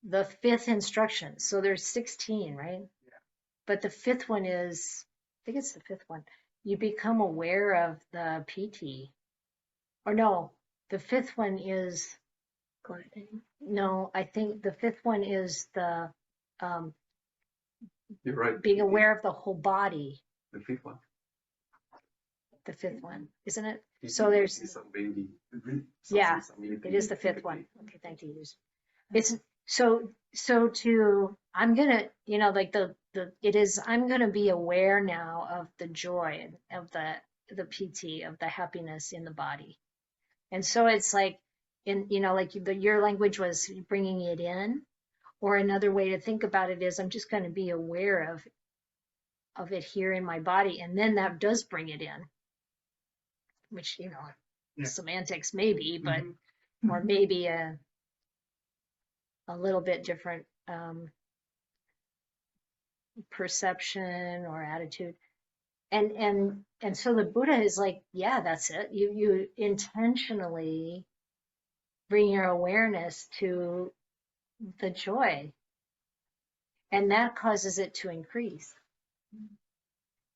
the fifth instruction, so there's 16, right? Yeah. But the fifth one is, I think it's the fifth one, you become aware of the PT. Or no, the fifth one is, no, I think the fifth one is the You're right. being aware of the whole body. The fifth one. The fifth one, isn't it? So there's, yeah, it is the fifth one. Okay, thank you. It's so I'm gonna, I'm gonna be aware now of the joy of the PT, of the happiness in the body. And so it's like, your language was bringing it in, or another way to think about it is I'm just going to be aware of it here in my body, and then that does bring it in. which, you know, Yeah. semantics maybe, but, or maybe a little bit different, perception or attitude. And so the Buddha is like, yeah, that's it. You intentionally bring your awareness to the joy, and that causes it to increase.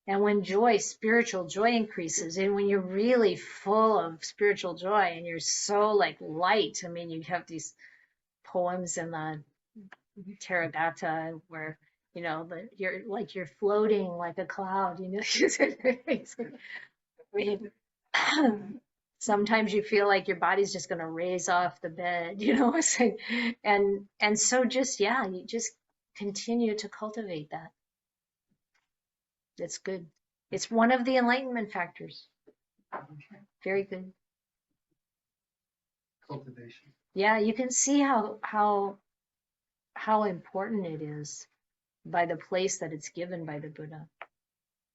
And when joy, spiritual joy increases, and when you're really full of spiritual joy and you're so like light, I mean, you have these poems in the Therigatha where, you know, you're floating like a cloud, you know. I mean, sometimes you feel like your body's just going to raise off the bed, you know. It's like, and so just, yeah, you just continue to cultivate that. It's good. It's one of the enlightenment factors. Very good. Cultivation. Yeah, you can see how important it is by the place that it's given by the Buddha.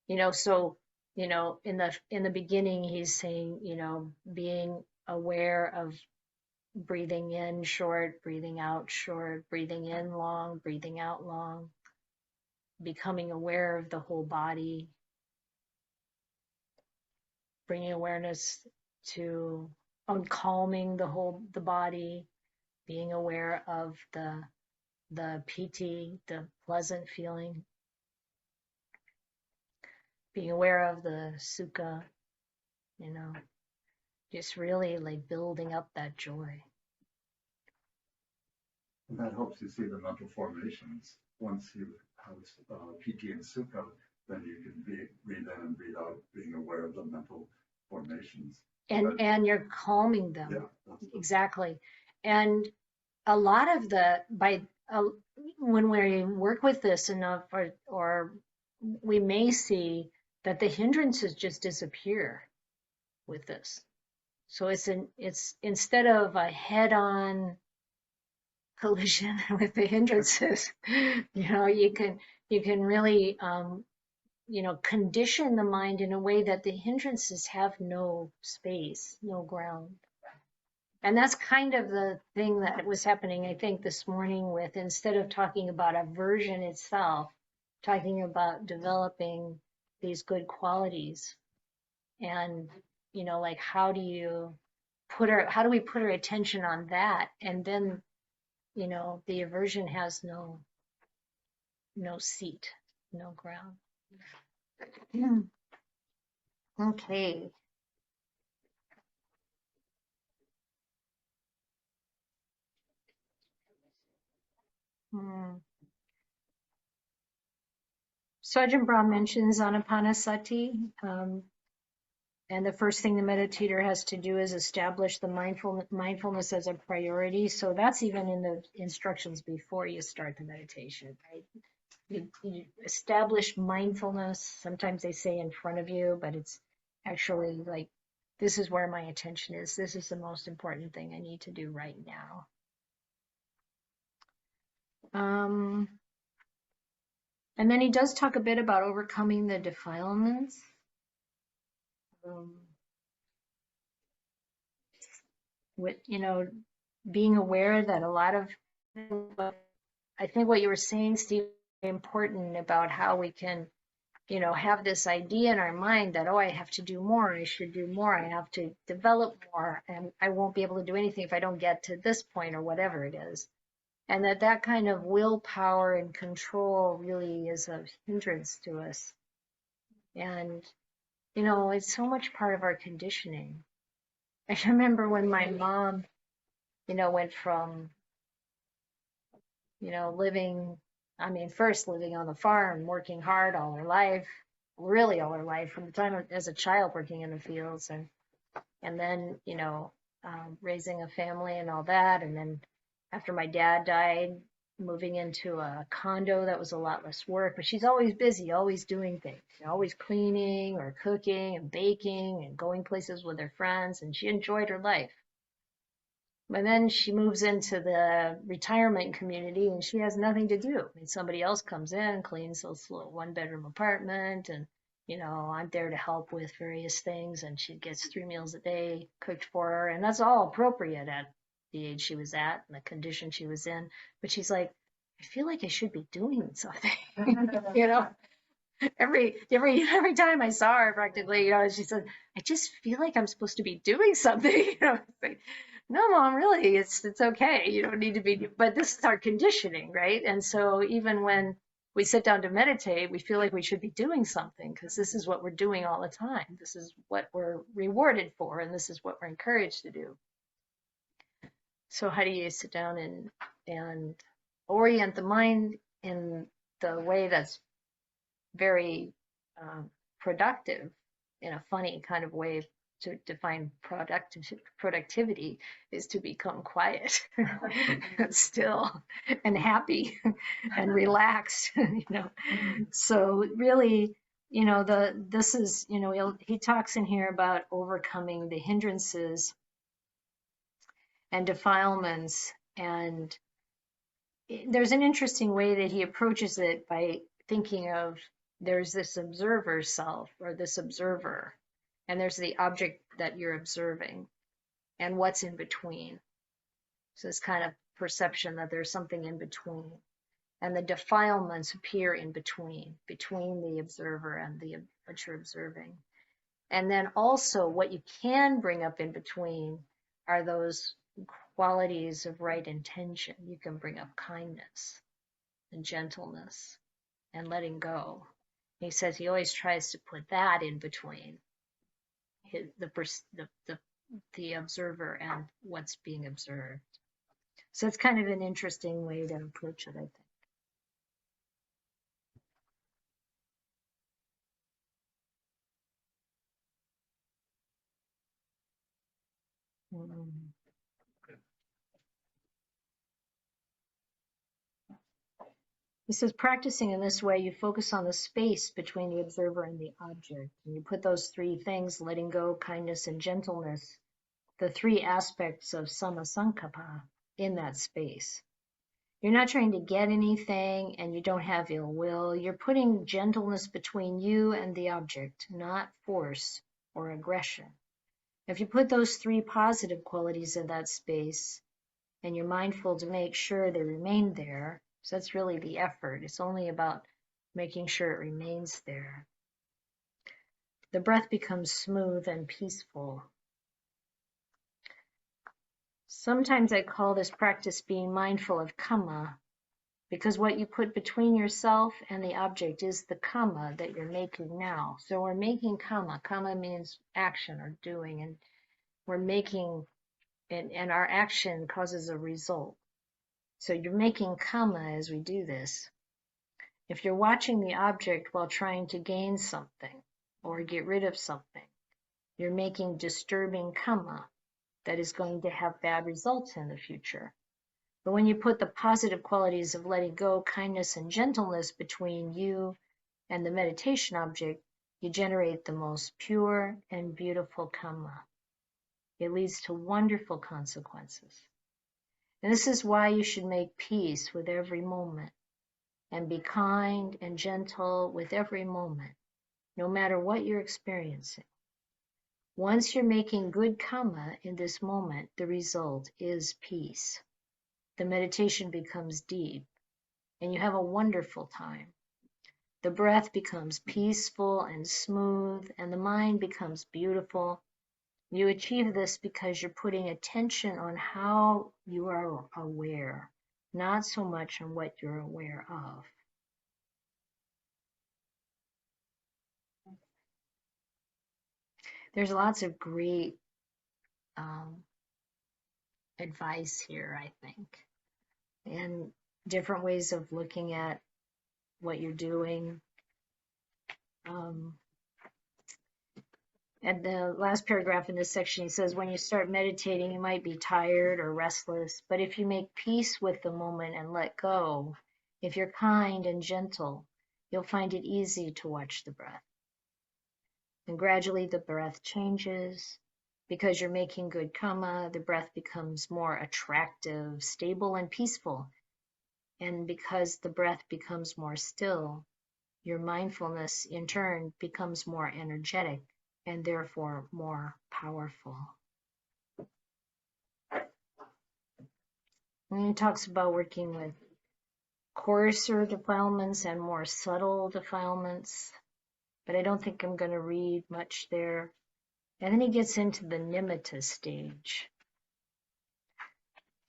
You know, so, you know, in the beginning, he's saying, you know, being aware of breathing in short, breathing out short, breathing in long, breathing out long, becoming aware of the whole body, bringing awareness to calming the body, being aware of the piti, the pleasant feeling, being aware of the sukha, you know, just really like building up that joy. And that helps you see the mental formations. Once you have PT and Sukha, then you can breathe in and breathe out, being aware of the mental formations. And you're calming them. Yeah, exactly. And a lot of when we work with this enough, or we may see that the hindrances just disappear with this. So it's instead of a head-on collision with the hindrances, you know, you can really, you know, condition the mind in a way that the hindrances have no space, no ground. And that's kind of the thing that was happening, I think, this morning with, instead of talking about aversion itself, talking about developing these good qualities. And, you know, like how do we put our attention on that? And then, you know, the aversion has no seat, no ground. Okay. So Ajahn Brahm mentions Anapanasati, and the first thing the meditator has to do is establish the mindfulness as a priority. So that's even in the instructions before you start the meditation, right? You establish mindfulness. Sometimes they say in front of you, but it's actually like, this is where my attention is. This is the most important thing I need to do right now. And then he does talk a bit about overcoming the defilements. With, you know, being aware that a lot of, I think what you were saying, Steve, is important about how we can, you know, have this idea in our mind that, oh, I have to do more, I should do more, I have to develop more, and I won't be able to do anything if I don't get to this point or whatever it is. And that kind of willpower and control really is a hindrance to us. And, you know, it's so much part of our conditioning. I remember when my mom, you know, went from, you know, first living on the farm, working hard all her life, really all her life, from the time as a child working in the fields, and then, you know, raising a family and all that. And then after my dad died, moving into a condo that was a lot less work, but she's always busy, always doing things, always cleaning or cooking and baking and going places with her friends, and she enjoyed her life. But then she moves into the retirement community and she has nothing to do. I mean, somebody else comes in, cleans this little one-bedroom apartment, and you know, I'm there to help with various things, and she gets 3 meals a day cooked for her, and that's all appropriate at the age she was at and the condition she was in. But she's like, I feel like I should be doing something, you know. Every time I saw her, practically, you know, she said, I just feel like I'm supposed to be doing something. You know, it's like, no, Mom, really, it's okay. You don't need to be. But this is our conditioning, right? And so even when we sit down to meditate, we feel like we should be doing something because this is what we're doing all the time. This is what we're rewarded for, and this is what we're encouraged to do. So how do you sit down and orient the mind in the way that's very productive, in a funny kind of way to define productivity, is to become quiet, still, and happy, and relaxed, you know. So really, you know, this is, you know, he talks in here about overcoming the hindrances and defilements, and there's an interesting way that he approaches it by thinking of, there's this observer self, or this observer, and there's the object that you're observing, and what's in between. So this kind of perception that there's something in between, and the defilements appear in between the observer and what you're observing. And then also what you can bring up in between are those qualities of right intention. You can bring up kindness and gentleness and letting go. He says he always tries to put that in between the observer and what's being observed. So it's kind of an interesting way to approach it, I think. He says, practicing in this way, you focus on the space between the observer and the object. And you put those 3 things, letting go, kindness, and gentleness, the 3 aspects of Sammasankappa, in that space. You're not trying to get anything, and you don't have ill will. You're putting gentleness between you and the object, not force or aggression. If you put those 3 positive qualities in that space, and you're mindful to make sure they remain there, so that's really the effort. It's only about making sure it remains there. The breath becomes smooth and peaceful. Sometimes I call this practice being mindful of kamma, because what you put between yourself and the object is the kamma that you're making now. So we're making kamma. Kamma means action or doing, and we're making, and our action causes a result. So you're making kamma as we do this. If you're watching the object while trying to gain something or get rid of something, you're making disturbing kamma that is going to have bad results in the future. But when you put the positive qualities of letting go, kindness, and gentleness between you and the meditation object, you generate the most pure and beautiful kamma. It leads to wonderful consequences. And this is why you should make peace with every moment and be kind and gentle with every moment, no matter what you're experiencing. Once you're making good kamma in this moment, the result is peace. The meditation becomes deep, and you have a wonderful time. The breath becomes peaceful and smooth, and the mind becomes beautiful. You achieve this because you're putting attention on how you are aware, not so much on what you're aware of. There's lots of great advice here, I think, and different ways of looking at what you're doing. And the last paragraph in this section, he says, when you start meditating, you might be tired or restless, but if you make peace with the moment and let go, if you're kind and gentle, you'll find it easy to watch the breath. And gradually the breath changes. Because you're making good kamma, the breath becomes more attractive, stable, and peaceful. And because the breath becomes more still, your mindfulness in turn becomes more energetic and therefore more powerful. And he talks about working with coarser defilements and more subtle defilements, but I don't think I'm going to read much there. And then he gets into the nimitta stage.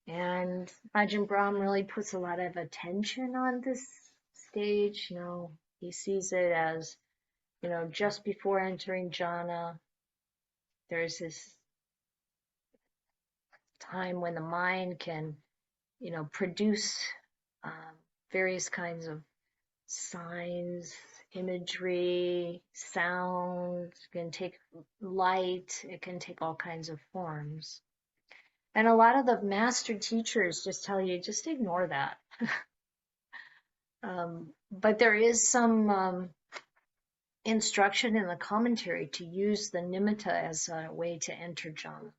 And Ajahn Brahm really puts a lot of attention on this stage. You know, he sees it as, you know, just before entering jhana, there's this time when the mind can, you know, produce various kinds of signs, imagery, sounds. It can take light. It can take all kinds of forms. And a lot of the master teachers just tell you, just ignore that. But there is some instruction in the commentary to use the nimitta as a way to enter jhana.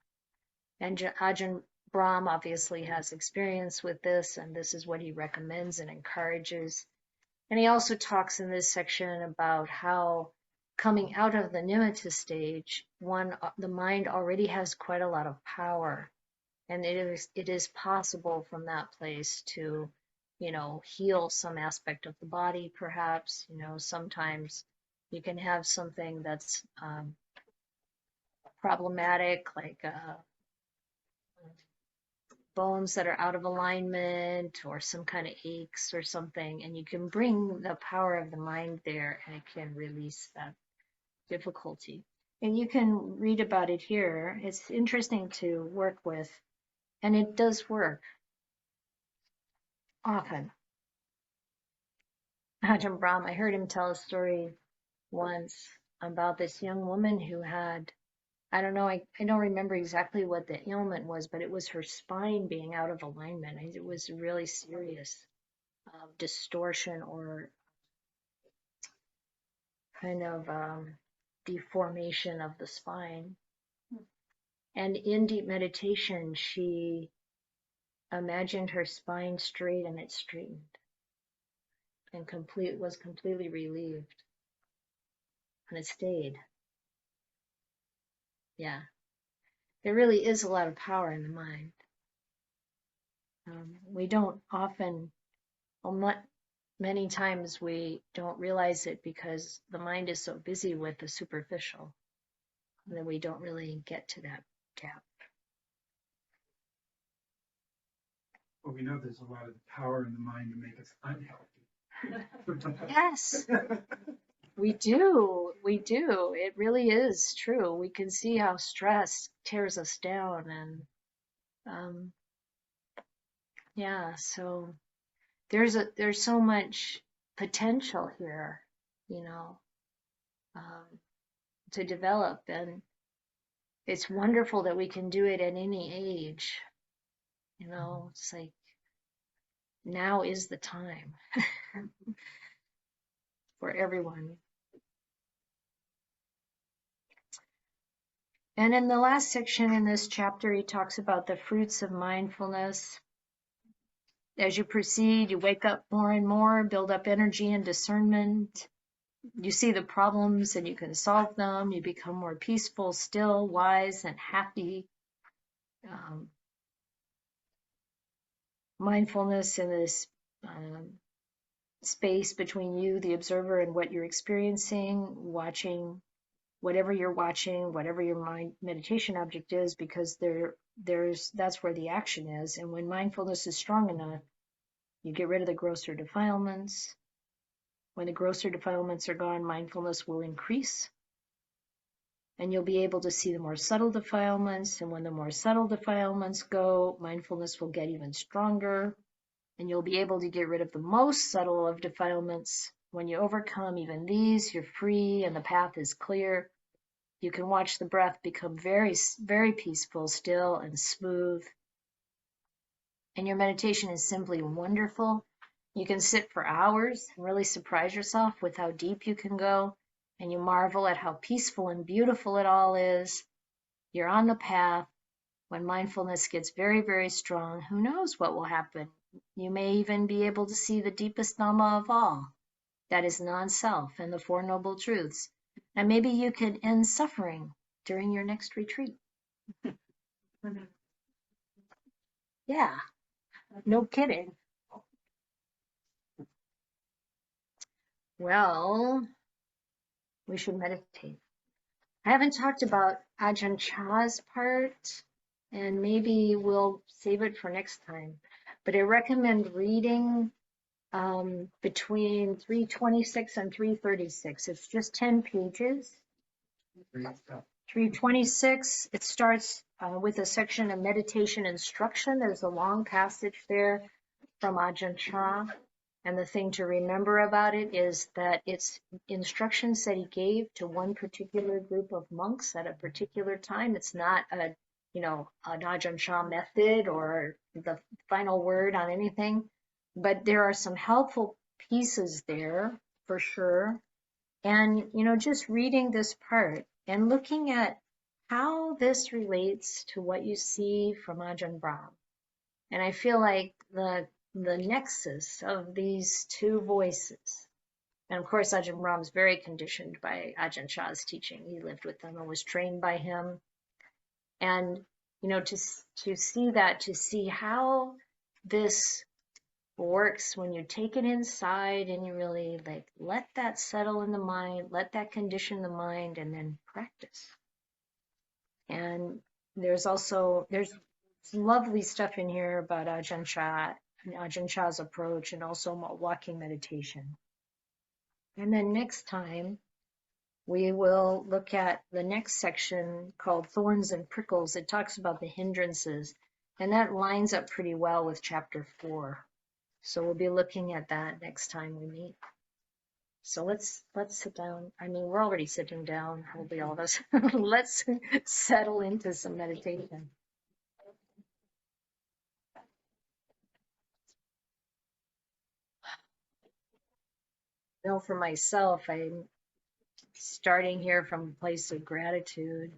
And Ajahn Brahm obviously has experience with this, and this is what he recommends and encourages. And he also talks in this section about how coming out of the nimitta stage, the mind already has quite a lot of power. And it is possible from that place to, you know, heal some aspect of the body, perhaps. You know, sometimes you can have something that's problematic, like bones that are out of alignment or some kind of aches or something, and you can bring the power of the mind there and it can release that difficulty. And you can read about it here. It's interesting to work with, and it does work often. Ajahn Brahm, I heard him tell a story once about this young woman who had, I don't know, I don't remember exactly what the ailment was, but it was her spine being out of alignment. It was really serious distortion or kind of deformation of the spine. And in deep meditation, she imagined her spine straight and it straightened and was completely relieved. And it stayed. Yeah. There really is a lot of power in the mind. We don't often, many times we don't realize it because the mind is so busy with the superficial that we don't really get to that gap. Well, we know there's a lot of power in the mind to make us unhealthy. Yes, we do. We do. It really is true. We can see how stress tears us down, and yeah, so there's so much potential here, you know, to develop, and it's wonderful that we can do it at any age. You know, it's like now is the time for everyone. And in the last section in this chapter, he talks about the fruits of mindfulness. As you proceed, you wake up more and more, build up energy and discernment. You see the problems and you can solve them. You become more peaceful, still, wise, and happy. Mindfulness in this space between you, the observer, and what you're experiencing, watching whatever you're watching, whatever your mind meditation object is, because that's where the action is. And when mindfulness is strong enough, you get rid of the grosser defilements. When the grosser defilements are gone, mindfulness will increase. And you'll be able to see the more subtle defilements. And when the more subtle defilements go, mindfulness will get even stronger. And you'll be able to get rid of the most subtle of defilements. When you overcome even these, you're free and the path is clear. You can watch the breath become very, very peaceful, still, and smooth. And your meditation is simply wonderful. You can sit for hours and really surprise yourself with how deep you can go. And you marvel at how peaceful and beautiful it all is. You're on the path. When mindfulness gets very, very strong, who knows what will happen? You may even be able to see the deepest Dhamma of all. that is non-self, and the Four Noble Truths. And maybe you could end suffering during your next retreat. Yeah, no kidding. Well, we should meditate. I haven't talked about Ajahn Chah's part, and maybe we'll save it for next time. But I recommend reading between 326 and 336. It's just 10 pages. 326, it starts with a section of meditation instruction. There's a long passage there from Ajahn Chah. And the thing to remember about it is that it's instructions that he gave to one particular group of monks at a particular time. It's not an Ajahn Chah method or the final word on anything, but there are some helpful pieces there for sure. And, just reading this part and looking at how this relates to what you see from Ajahn Brahm. And I feel like the nexus of these two voices. And of course, Ajahn Brahm is very conditioned by Ajahn Chah's teaching. He lived with them and was trained by him. And, to see that, to see how this works when you take it inside and you really let that settle in the mind, let that condition the mind, and then practice. And there's some lovely stuff in here about Ajahn Chah and Ajahn Chah's approach, and also walking meditation. And then next time, we will look at the next section called Thorns and Prickles. It talks about the hindrances, and that lines up pretty well with chapter 4. So we'll be looking at that next time we meet. So let's sit down. I mean, we're already sitting down, probably all of us. Let's settle into some meditation. For myself, I'm starting here from a place of gratitude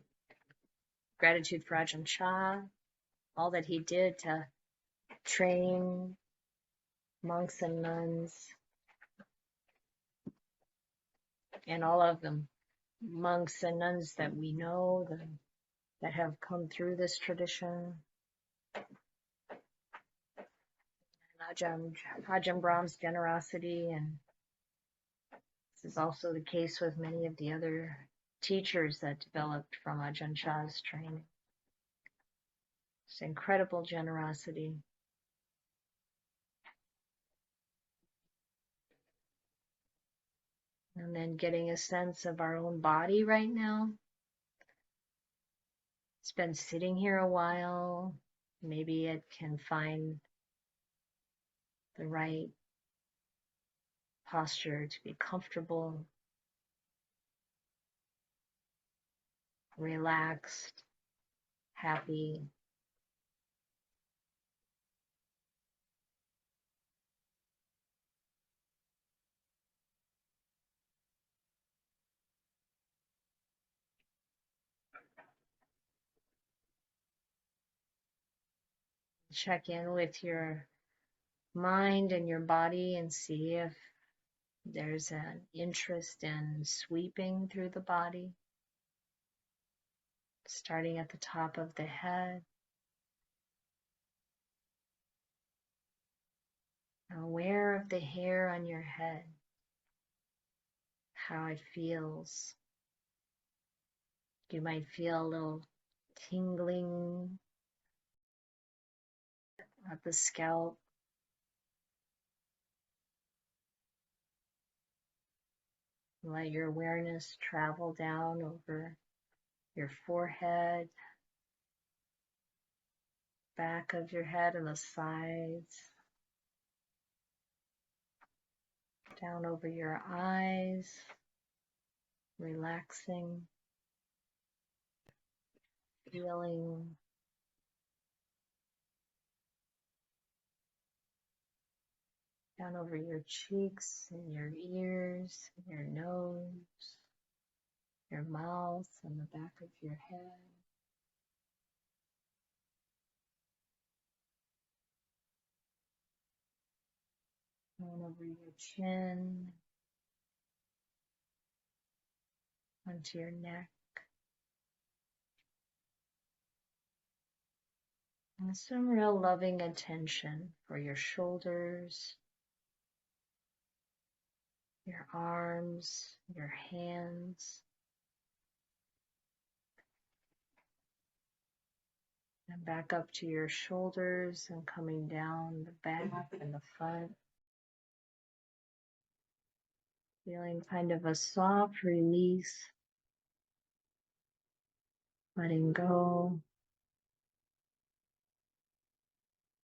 for Ajahn Chah, all that he did to train monks and nuns, and all of them monks and nuns that we know that have come through this tradition. And Ajahn Brahm's generosity, and this is also the case with many of the other teachers that developed from Ajahn Chah's training. It's incredible generosity. And then getting a sense of our own body right now. It's been sitting here a while. Maybe it can find the right posture to be comfortable, relaxed, happy. Check in with your mind and your body and see if there's an interest in sweeping through the body, starting at the top of the head. Aware of the hair on your head, how it feels. You might feel a little tingling at the scalp. Let your awareness travel down over your forehead, back of your head and the sides, down over your eyes, relaxing, feeling down over your cheeks and your ears, and your nose, your mouth, and the back of your head. Down over your chin, onto your neck. And some real loving attention for your shoulders, your arms, your hands, and back up to your shoulders and coming down the back and the front. Feeling kind of a soft release, letting go.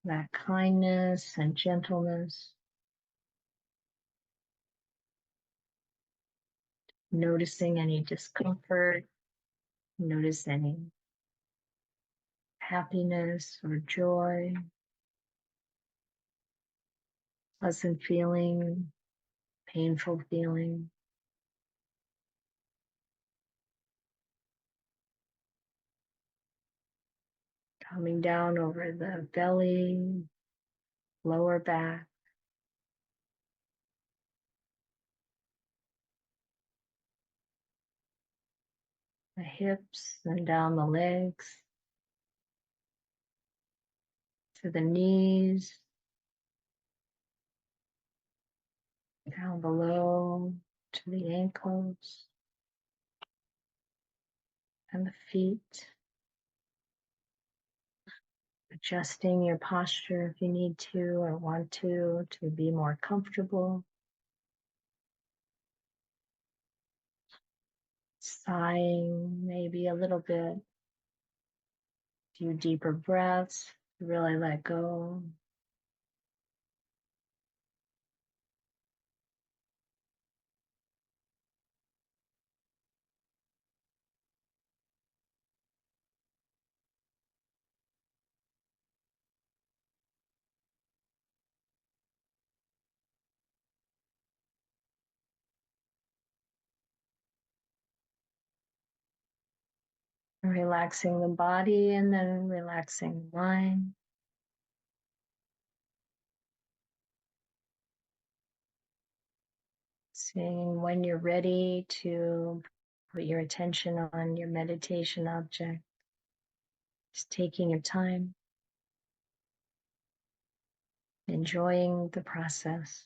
That kindness and gentleness. Noticing any discomfort, notice any happiness or joy, pleasant feeling, painful feeling. Coming down over the belly, lower back, the hips, and down the legs, to the knees, down below, to the ankles, and the feet. Adjusting your posture if you need to or want to be more comfortable. Sighing maybe a little bit. Few deeper breaths to really let go. Relaxing the body and then relaxing the mind. Seeing when you're ready to put your attention on your meditation object. Just taking your time, enjoying the process.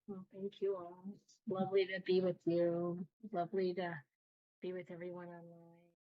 Well, thank you all. It's lovely to be with you. Lovely to be with everyone online.